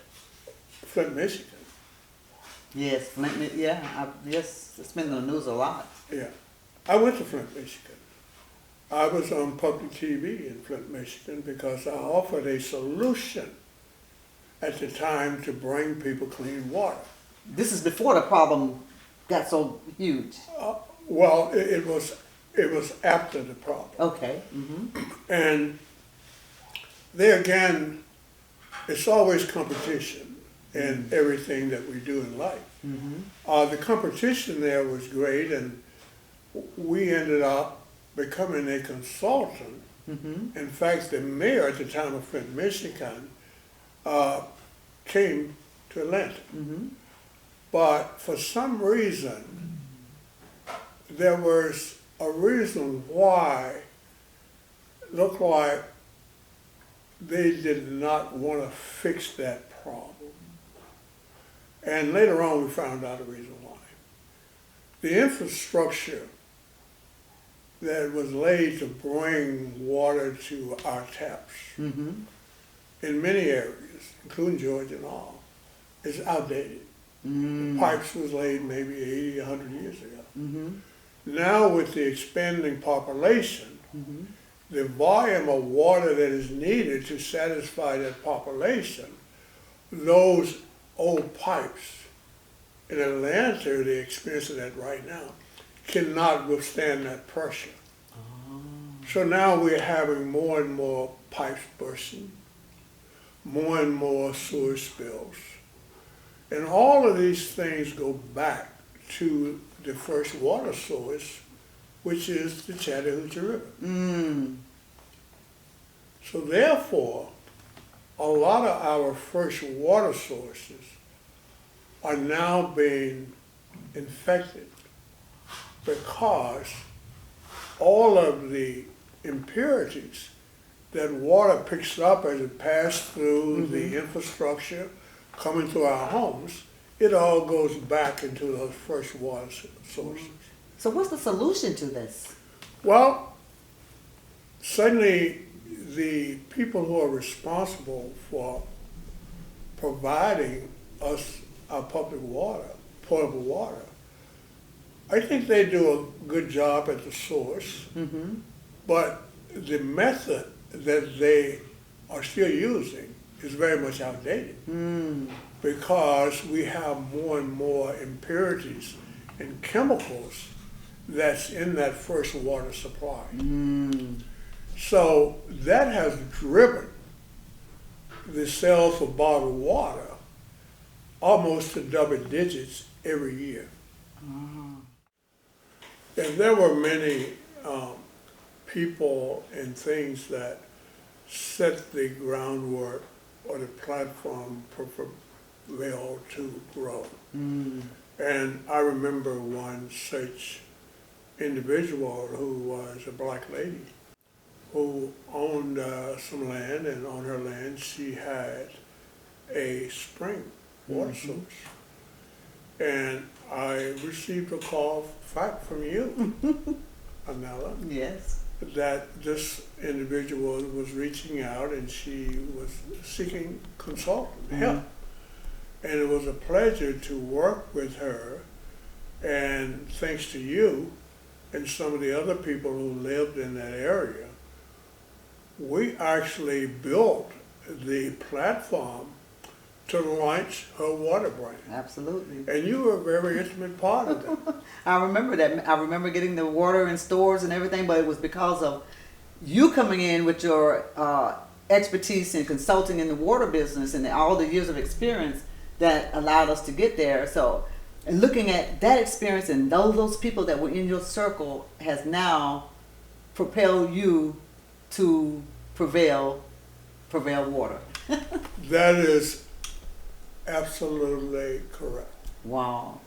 Flint, Michigan. Yes, Flint. Yeah, yes, it's been in the news a lot. Yeah, I went to Flint, Michigan. I was on public TV in Flint, Michigan because I offered a solution at the time to bring people clean water. This is before the problem got so huge. Well, it was after the problem. Okay. Mm-hmm. And there again, it's always competition in everything that we do in life. Mm-hmm. The competition there was great, and we ended up becoming a consultant In fact, the mayor at the time of Flint, Michigan, came to Atlanta. But for some reason, there was a reason why it looked like they did not want to fix that problem. And later on, we found out the reason why. The infrastructure that was laid to bring water to our taps in many areas, including Georgia and all, is outdated. The pipes was laid maybe 80, 100 years ago. Now with the expanding population, the volume of water that is needed to satisfy that population, those old pipes in Atlanta, they're experiencing that right now, cannot withstand that pressure. So now we're having more and more pipes bursting, more and more sewer spills. And all of these things go back to the first water source, which is the Chattahoochee River. So therefore, a lot of our fresh water sources are now being infected because all of the impurities that water picks up as it passes through the infrastructure coming to our homes, it all goes back into those fresh water sources. So what's the solution to this? Well, certainly the people who are responsible for providing us our public water, potable water, I think they do a good job at the source, but the method that they are still using is very much outdated because we have more and more impurities and chemicals that's in that first water supply. So that has driven the sales of bottled water almost to double digits every year. And there were many people and things that set the groundwork or the platform for Prevail to grow. And I remember one such individual who was a black lady who owned some land, and on her land she had a spring water source. And I received a call back from you, Anella, Yes. that this individual was reaching out and she was seeking consultant help. And it was a pleasure to work with her, and thanks to you and some of the other people who lived in that area, we actually built the platform to launch her water brand. Absolutely. And you were a very intimate part of that. I remember that. I remember getting the water in stores and everything, but it was because of you coming in with your expertise in consulting in the water business and all the years of experience that allowed us to get there. So, and looking at that experience and those people that were in your circle has now propelled you to Prevail Water. That is absolutely correct. Wow.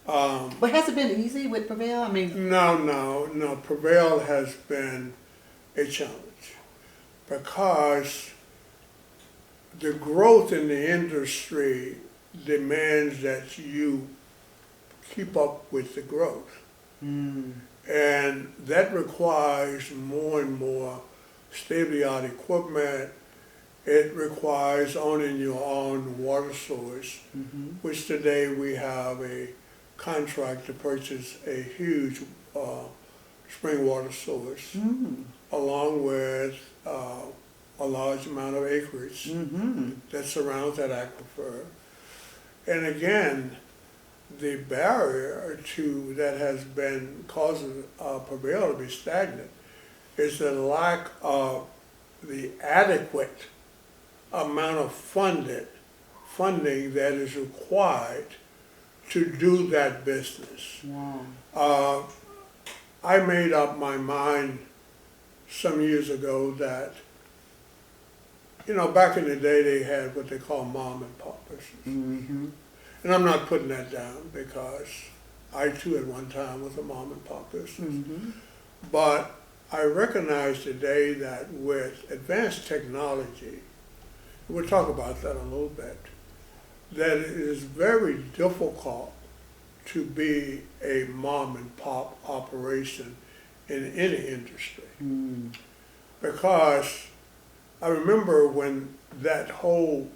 But has it been easy with Prevail? I mean, No. Prevail has been a challenge because the growth in the industry demands that you keep up with the growth. And that requires more and more state-of-the-art equipment. It requires owning your own water source, which today we have a contract to purchase a huge spring water source, along with a large amount of acreage that surrounds that aquifer. And again, the barrier to that has been causing Prevail to be stagnant is the lack of the adequate amount of funding that is required to do that business. wow. I made up my mind some years ago that, back in the day they had what they call mom and pop businesses. Mm-hmm. And I'm not putting that down because I too at one time was a mom and pop business. Mm-hmm. But I recognize today that with advanced technology, we'll talk about that a little bit, that it is very difficult to be a mom and pop operation in any industry. Mm. Because I remember when that whole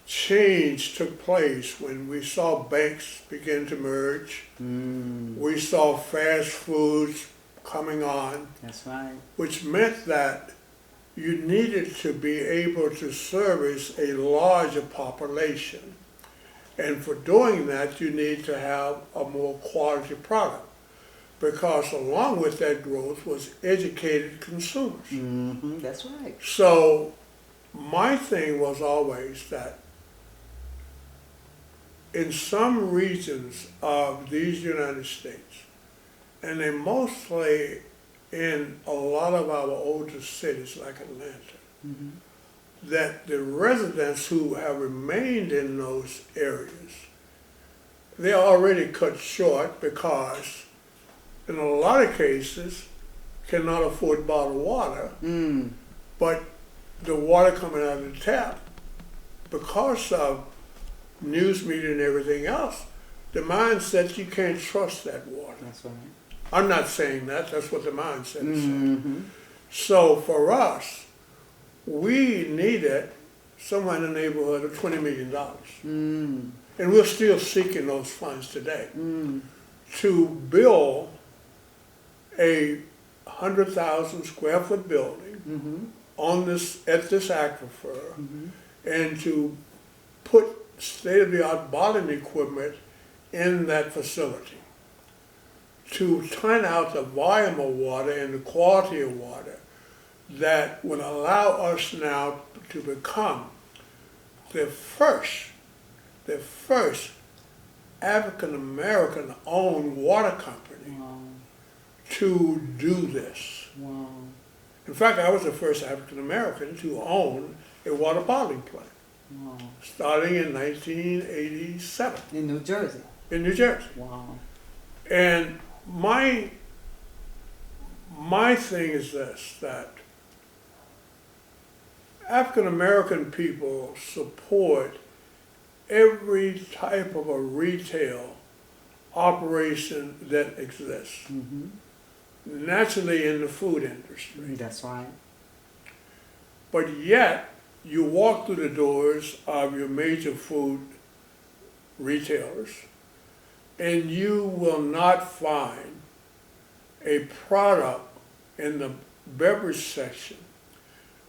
change took place, when we saw banks begin to merge, we saw fast foods coming on, That's right. which meant that you needed to be able to service a larger population. And for doing that, you need to have a more quality product, because along with that growth was educated consumers. Mm-hmm. That's right. So my thing was always that in some regions of these United States, and they mostly in a lot of our older cities like Atlanta, Mm-hmm. that the residents who have remained in those areas, they're already cut short because in a lot of cases cannot afford bottled water, Mm. but the water coming out of the tap, because of news media and everything else, the mindset you can't trust that water. That's right. I'm not saying that, that's what the mindset is saying. Mm-hmm. So for us, we needed somewhere in the neighborhood of $20 million. Mm. And we're still seeking those funds today Mm. to build a 100,000 square foot building Mm-hmm. at this aquifer, Mm-hmm. and to put state-of-the-art bottling equipment in that facility to turn out the volume of water and the quality of water that would allow us now to become the first African-American owned water company Wow. to do this. Wow. In fact, I was the first African-American to own a water bottling plant, Wow. starting in 1987 In New Jersey. in New Jersey. Wow. And my thing is this, that African American people support every type of a retail operation that exists, Mm-hmm. naturally in the food industry. That's right. But yet, you walk through the doors of your major food retailers, and you will not find a product in the beverage section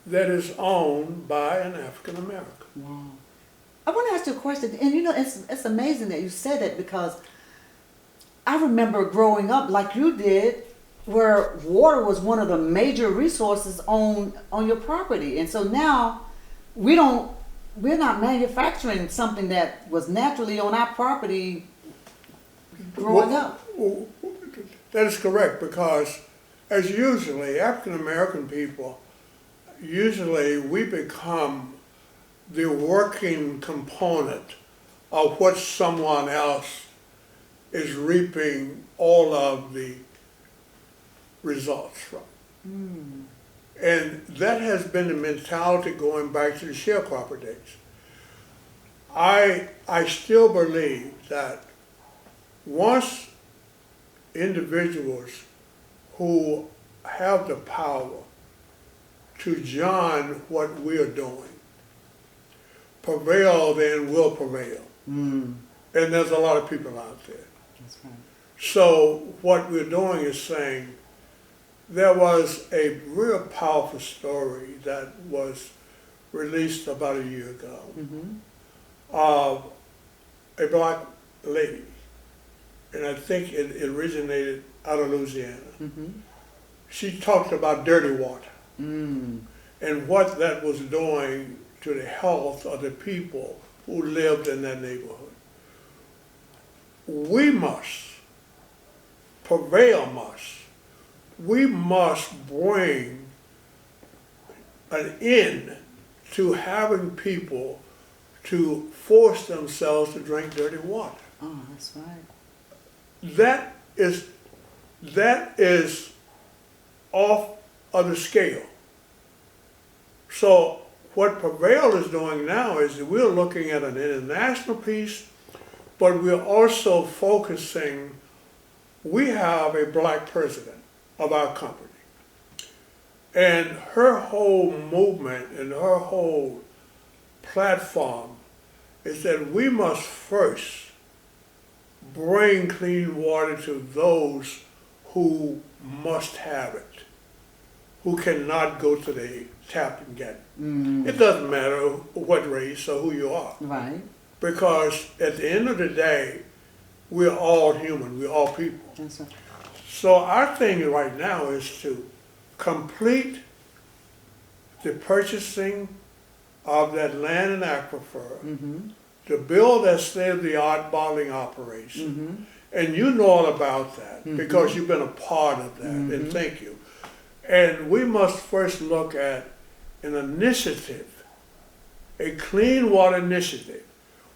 that is owned by an African American. Wow. I want to ask you a question, and it's amazing that you said that, because I remember growing up like you did, where water was one of the major resources on your property, and so now we're not manufacturing something that was naturally on our property growing up. That is correct, because as usually African American people, usually we become the working component of what someone else is reaping all of the results from. Mm. And that has been the mentality going back to the sharecropper days. I still believe that once individuals who have the power to join what we're doing prevail, then will prevail. Mm. And there's a lot of people out there. That's right. So what we're doing is saying, there was a real powerful story that was released about a year ago Mm-hmm. of a black lady, and I think it originated out of Louisiana. Mm-hmm. She talked about dirty water Mm. and what that was doing to the health of the people who lived in that neighborhood. We must, Prevail must, we must bring an end to having people to force themselves to drink dirty water. Oh, that's right. That is off of the scale. So what Prevail is doing now is that we're looking at an international piece, but we're also focusing, we have a black president of our company. And her whole movement and her whole platform is that we must first bring clean water to those who must have it, who cannot go to the tap and get it. It doesn't matter what race or who you are. Right. Because at the end of the day, we're all human, we're all people. That's right. So our thing right now is to complete the purchasing of that land and aquifer, to build that state-of-the-art bottling operation. And you know all about that because you've been a part of that, and thank you. And we must first look at an initiative, a clean water initiative,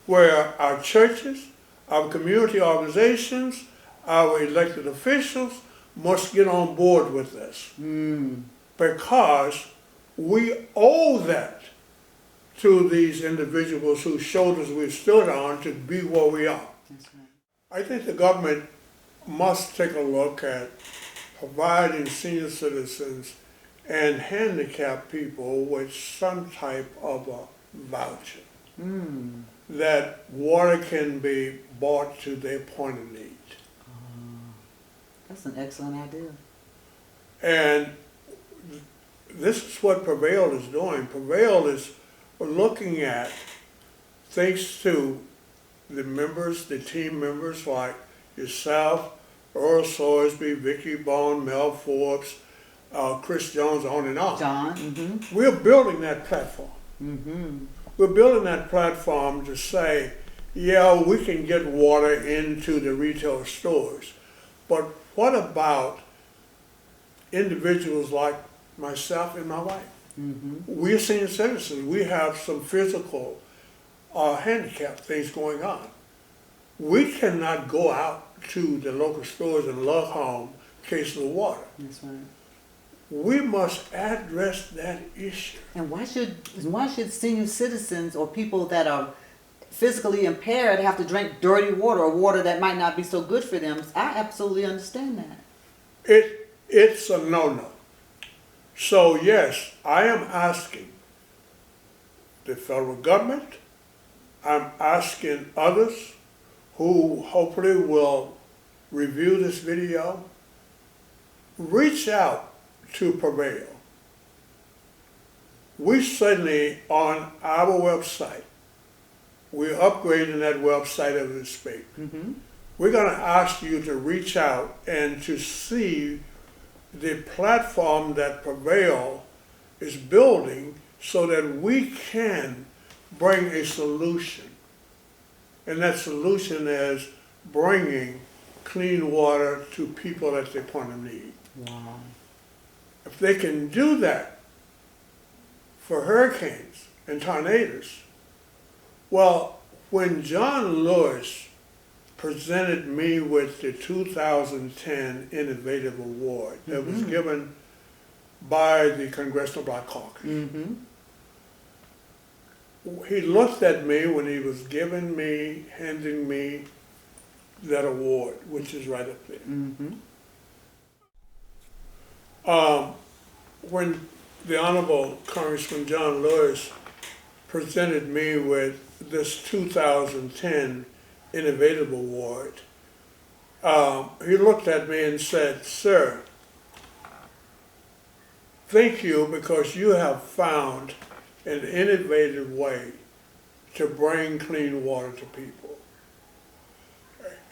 where our churches, our community organizations, our elected officials must get on board with this. Because we owe that to these individuals whose shoulders we've stood on to be where we are. That's right. I think the government must take a look at providing senior citizens and handicapped people with some type of a voucher. That water can be bought to their point of need. That's an excellent idea. And this is what Prevail is doing. Prevail is looking at, thanks to the members, the team members like yourself, Earl Sorsby, Vicky Bone, Mel Forbes, Chris Jones, on and on. John. We're building that platform. We're building that platform to say, yeah, we can get water into the retail stores, but what about individuals like myself and my wife? We're senior citizens. We have some physical handicap things going on. We cannot go out to the local stores and lug home cases of water. That's right. We must address that issue. And why should senior citizens or people that are physically impaired have to drink dirty water or water that might not be so good for them? I absolutely understand that. It's a no-no. So yes, I am asking the federal government, I'm asking others who hopefully will review this video, reach out to Prevail. We certainly, on our website, we're upgrading that website as we speak. We're going to ask you to reach out and to see the platform that Prevail is building so that we can bring a solution. And that solution is bringing clean water to people at their point of need. Wow. If they can do that for hurricanes and tornadoes, well, when John Lewis presented me with the 2010 Innovative Award that was given by the Congressional Black Caucus, he looked at me when he was handing me that award, which is right up there. When the Honorable Congressman John Lewis presented me with this 2010 Innovative Award, he looked at me and said, "Sir, thank you because you have found an innovative way to bring clean water to people."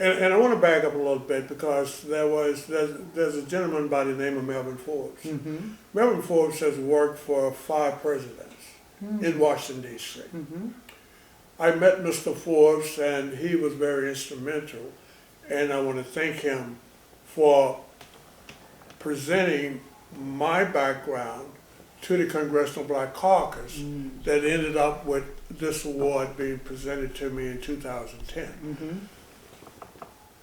And I want to back up a little bit because there's a gentleman by the name of Melvin Forbes. Melvin Forbes has worked for 5 presidents in Washington, D.C. I met Mr. Forbes and he was very instrumental, and I want to thank him for presenting my background to the Congressional Black Caucus that ended up with this award being presented to me in 2010.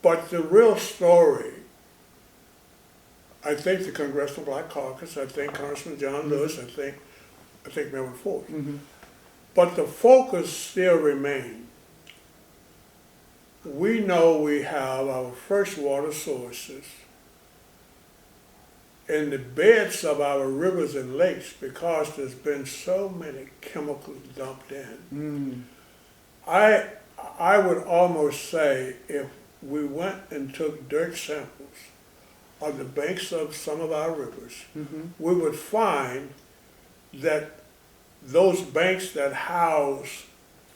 But the real story, I think the Congressional Black Caucus, I think Congressman John Lewis, I think Member Ford. But the focus still remains. We know we have our fresh water sources in the beds of our rivers and lakes because there's been so many chemicals dumped in. I would almost say if we went and took dirt samples on the banks of some of our rivers, we would find that those banks that house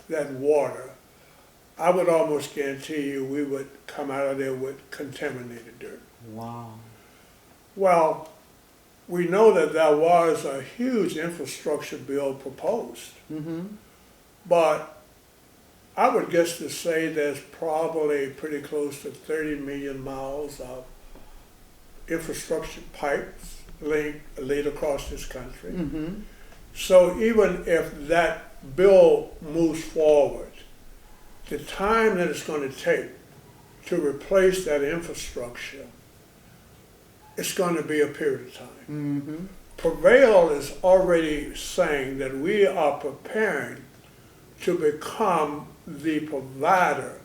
that water, I would almost guarantee you we would come out of there with contaminated dirt. Wow. Well, we know that there was a huge infrastructure bill proposed, but I would guess to say there's probably pretty close to 30 million miles of infrastructure pipes laid across this country. So even if that bill moves forward, the time that it's going to take to replace that infrastructure, it's going to be a period of time. Prevail is already saying that we are preparing to become the provider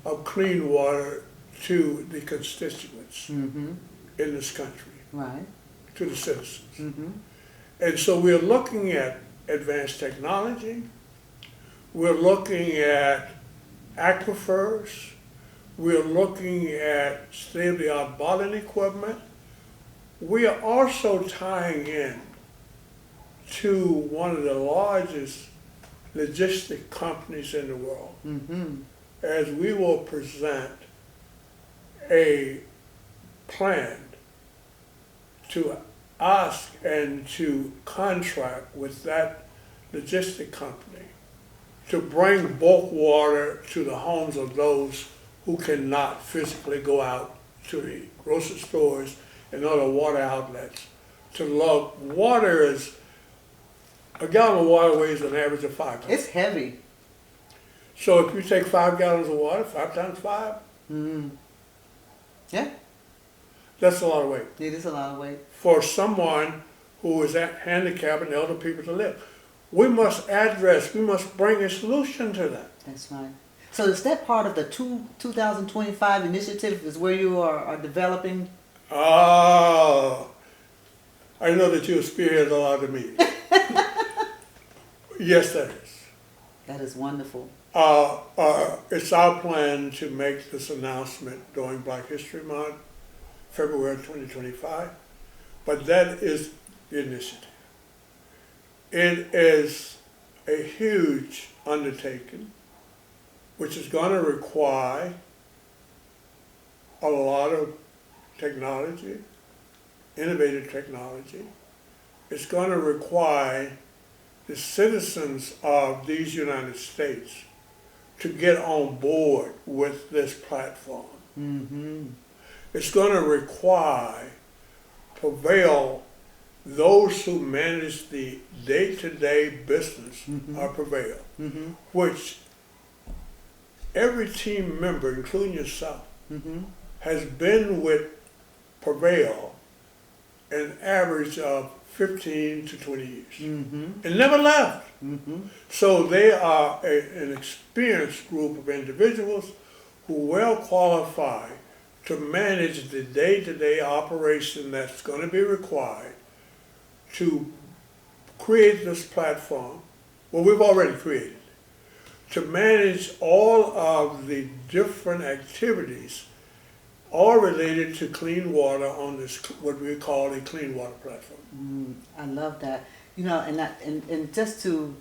of clean water to the constituents in this country, to the citizens. And so we're looking at advanced technology, we're looking at aquifers, we're looking at state-of-the-art bottling equipment. We are also tying in to one of the largest logistic companies in the world, as we will present a plan to ask and to contract with that logistic company to bring bulk water to the homes of those who cannot physically go out to the grocery stores and other water outlets to lug. Water is, a gallon of water weighs an average of 5 pounds. It's heavy. So if you take 5 gallons of water, 5 times 5, Yeah, that's a lot of weight it is a lot of weight. for someone who is handicapped and elder people to live. We must bring a solution to that. That's right. So is that part of the 2025 initiative is where you are developing? Oh, I know that you spearhead a lot of meetings. Yes, that is. That is wonderful. It's our plan to make this announcement during Black History Month, February 2025, but that is the initiative. It is a huge undertaking, which is going to require a lot of technology, innovative technology. It's going to require the citizens of these United States to get on board with this platform. It's going to require Prevail, those who manage the day-to-day business of Prevail, which every team member, including yourself, has been with Prevail an average of 15 to 20 years and never left. So they are an experienced group of individuals who well qualify to manage the day-to-day operation that's going to be required to create this platform, well, we've already created, to manage all of the different activities all related to clean water on this, what we call a clean water platform. I love that. You know, and just to,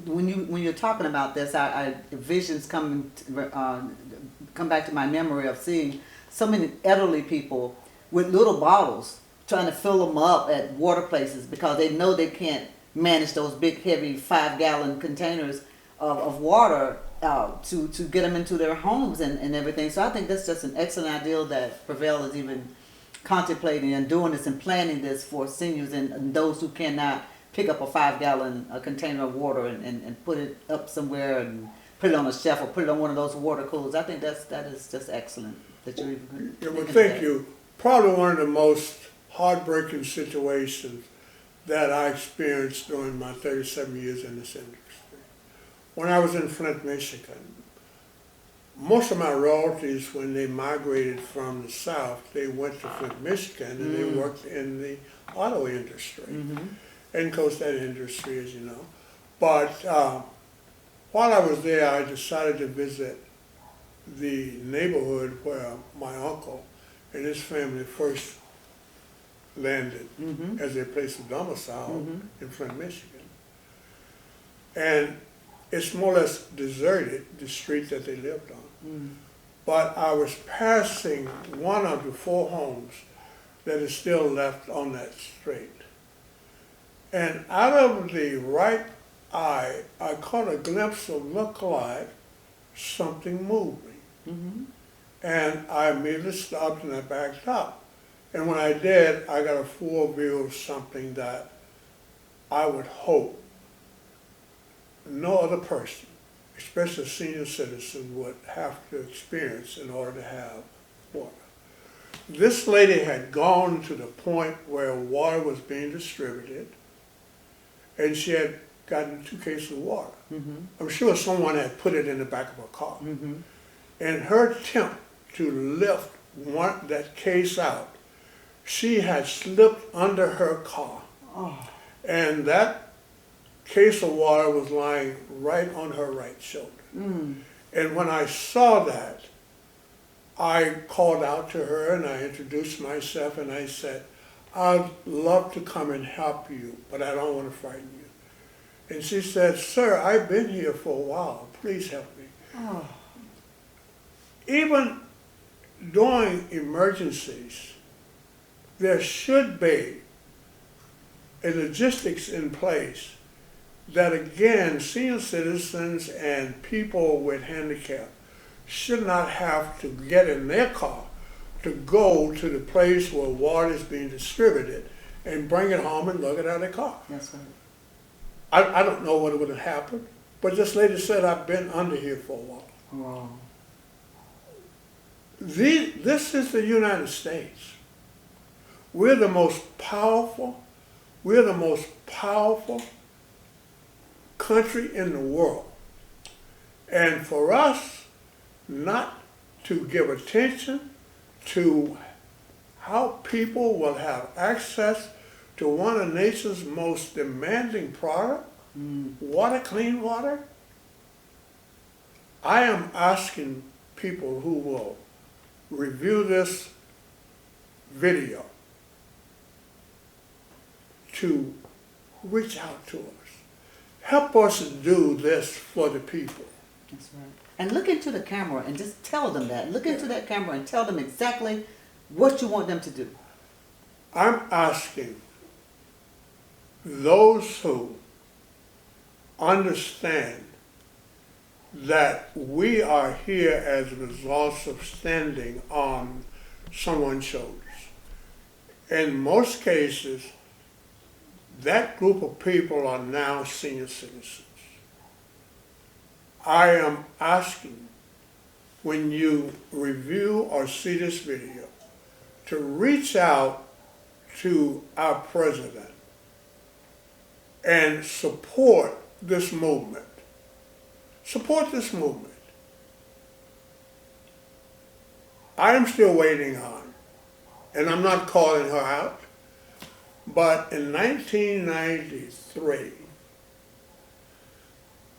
when you're talking about this, visions come back to my memory of seeing so many elderly people with little bottles trying to fill them up at water places because they know they can't manage those big, heavy 5-gallon containers of water to get them into their homes and everything. So I think that's just an excellent idea that Prevail is even contemplating and doing this and planning this for seniors and those who cannot pick up a 5 gallon container of water and put it up somewhere and put it on a shelf or put it on one of those water coolers. I think that is just excellent that you're even Yeah, well, thinking of thank that. you. Probably one of the most heartbreaking situations that I experienced during my 37 years in this industry. When I was in Flint, Michigan, most of my relatives, when they migrated from the South, they went to Flint, Michigan, and they worked in the auto industry. And of course, that industry, as you know. But while I was there, I decided to visit the neighborhood where my uncle and his family first landed as their place of domicile in Flint, Michigan. And it's more or less deserted, the street that they lived on. But I was passing one of the 4 homes that is still left on that street. And out of the right eye, I caught a glimpse of look like something moving. And I immediately stopped and I backed up. And when I did, I got a full view of something that I would hope no other person, especially a senior citizen, would have to experience in order to have water. This lady had gone to the point where water was being distributed, and she had gotten 2 cases of water. I'm sure someone had put it in the back of her car. And her attempt to lift that case out, she had slipped under her car. And that case of water was lying right on her right shoulder. And when I saw that, I called out to her and I introduced myself and I said, I'd love to come and help you, but I don't want to frighten you. And she said, sir, I've been here for a while. Please help me. Even during emergencies, there should be a logistics in place that, again, senior citizens and people with handicap should not have to get in their car to go to the place where water is being distributed and bring it home and lug it out of their car. That's right. I don't know what would have happened, but this lady said, I've been under here for a while. Wow. This is the United States. We're the most powerful country in the world. And for us not to give attention to how people will have access to one of nature's most demanding product, water, clean water, I am asking people who will review this video to reach out to us. Help us do this for the people. That's right. And look into the camera and just tell them that. Look into that camera and tell them exactly what you want them to do. I'm asking those who understand that we are here as a result of standing on someone's shoulders. In most cases, that group of people are now senior citizens. I am asking, when you review or see this video, to reach out to our president and support this movement. Support this movement. I am still waiting on, and I'm not calling her out, but in 1993,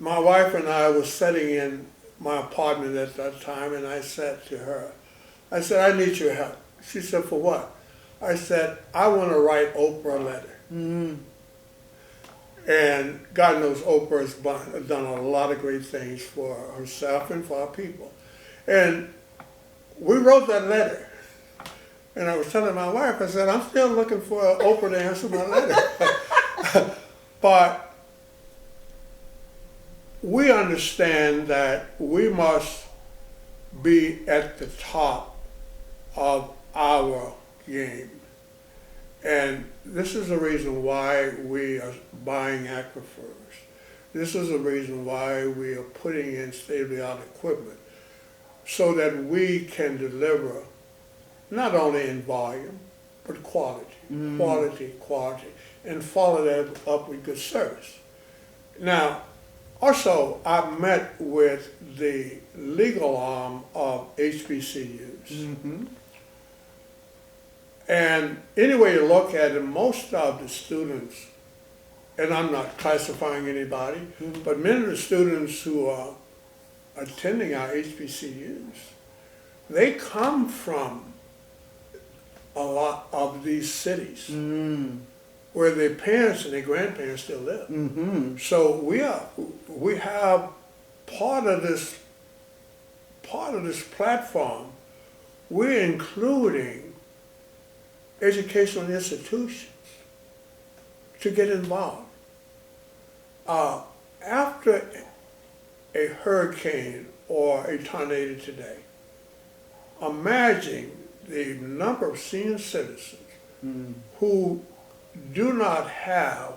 my wife and I were sitting in my apartment at that time, and I said to her, I said, I need your help. She said, for what? I said, I want to write Oprah a letter. And God knows Oprah has done a lot of great things for herself and for our people. And we wrote that letter. And I was telling my wife, I said, I'm still looking for Oprah to answer my letter. But we understand that we must be at the top of our game. And this is the reason why we are buying aquifers. This is the reason why we are putting in state-of-the-art equipment so that we can deliver not only in volume, but quality, quality, and follow that up with good service. Now, also, I met with the legal arm of HBCUs. And any way you look at it, most of the students, and I'm not classifying anybody, but many of the students who are attending our HBCUs, they come from a lot of these cities where their parents and their grandparents still live. So we have part of this platform. We're including educational institutions to get involved. After a hurricane or a tornado today, imagine the number of senior citizens who do not have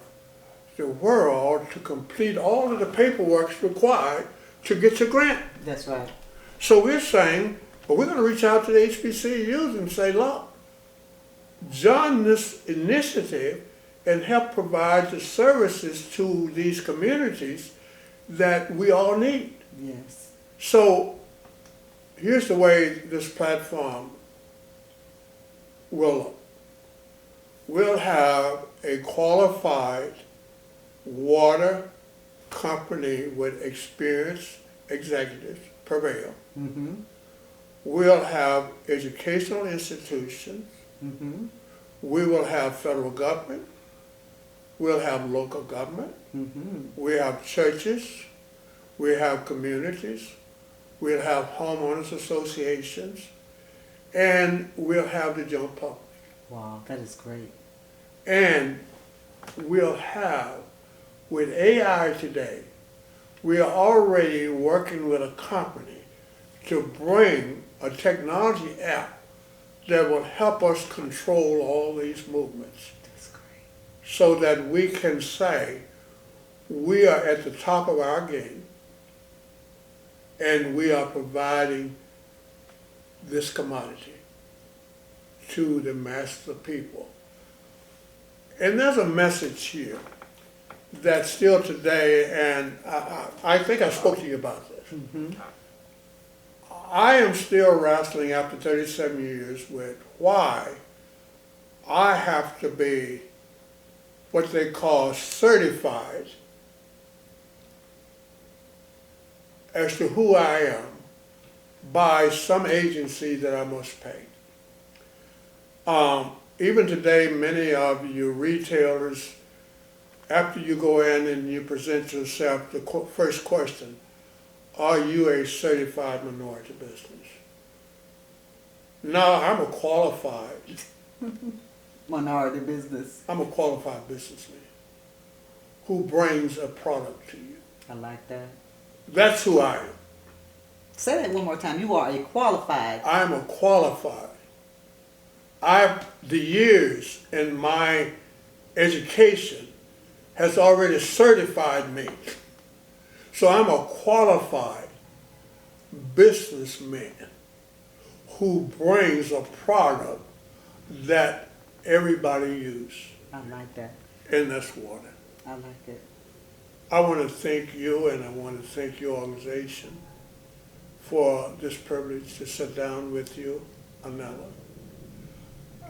the world to complete all of the paperwork required to get your grant. That's right. So we're saying, well, we're going to reach out to the HBCUs and say, look, join this initiative and help provide the services to these communities that we all need. Yes. So here's the way this platform will look. We'll have a qualified water company with experienced executives, Prevail. We'll have educational institutions. We will have federal government. We'll have local government. We have churches. We have communities. We'll have homeowners associations. And we'll have the general public. Wow, that is great. And we'll have, with AI today, we are already working with a company to bring a technology app that will help us control all these movements. That's great. So that we can say we are at the top of our game and we are providing this commodity to the mass of people. And there's a message here that still today, and I think I spoke to you about this. I am still wrestling after 37 years with why I have to be what they call certified as to who I am by some agency that I must pay. Even today, many of you retailers, after you go in and you present yourself, the first question, are you a certified minority business? No, I'm a qualified. Minority business. I'm a qualified businessman who brings a product to you. I like that. That's who I am. Say that one more time. You are a qualified. I'm a qualified. The years in my education has already certified me. So I'm a qualified businessman who brings a product that everybody uses. I like that. And that's water. I like it. I want to thank you and I want to thank your organization for this privilege to sit down with you, Anella.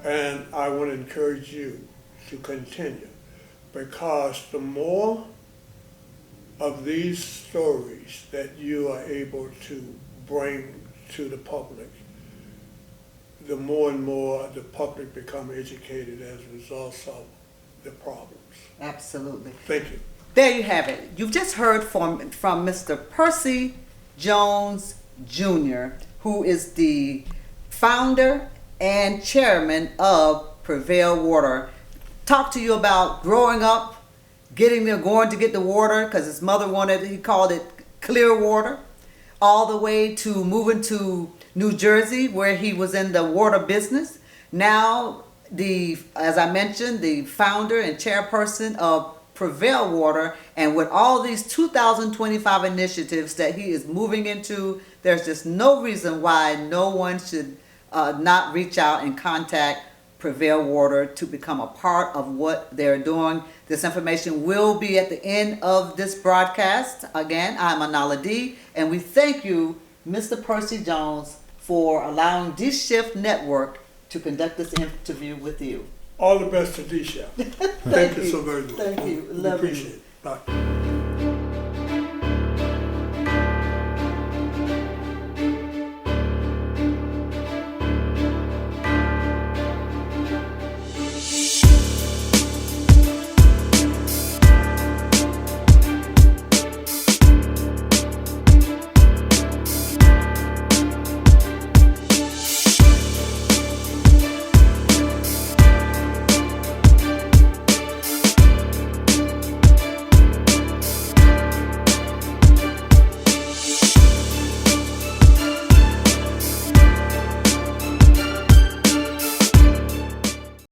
And I want to encourage you to continue, because the more of these stories that you are able to bring to the public, the more and more the public become educated as a result of the problems. Absolutely. Thank you. There you have it. You've just heard from Mr. Percy Jones Jr., who is the founder and chairman of Prevail Water. Talk to you about growing up, going to get the water because his mother he called it clear water, all the way to moving to New Jersey where he was in the water business. Now, as I mentioned, the founder and chairperson of Prevail Water, and with all these 2025 initiatives that he is moving into, there's just no reason why no one should not reach out and contact Prevail Water to become a part of what they're doing. This information will be at the end of this broadcast. Again, I'm Anala D, and we thank you, Mr. Percy Jones, for allowing D-Shift Network to conduct this interview with you. All the best to D-Chef. Thank you so very much. Thank you. We Love appreciate you. it. Bye.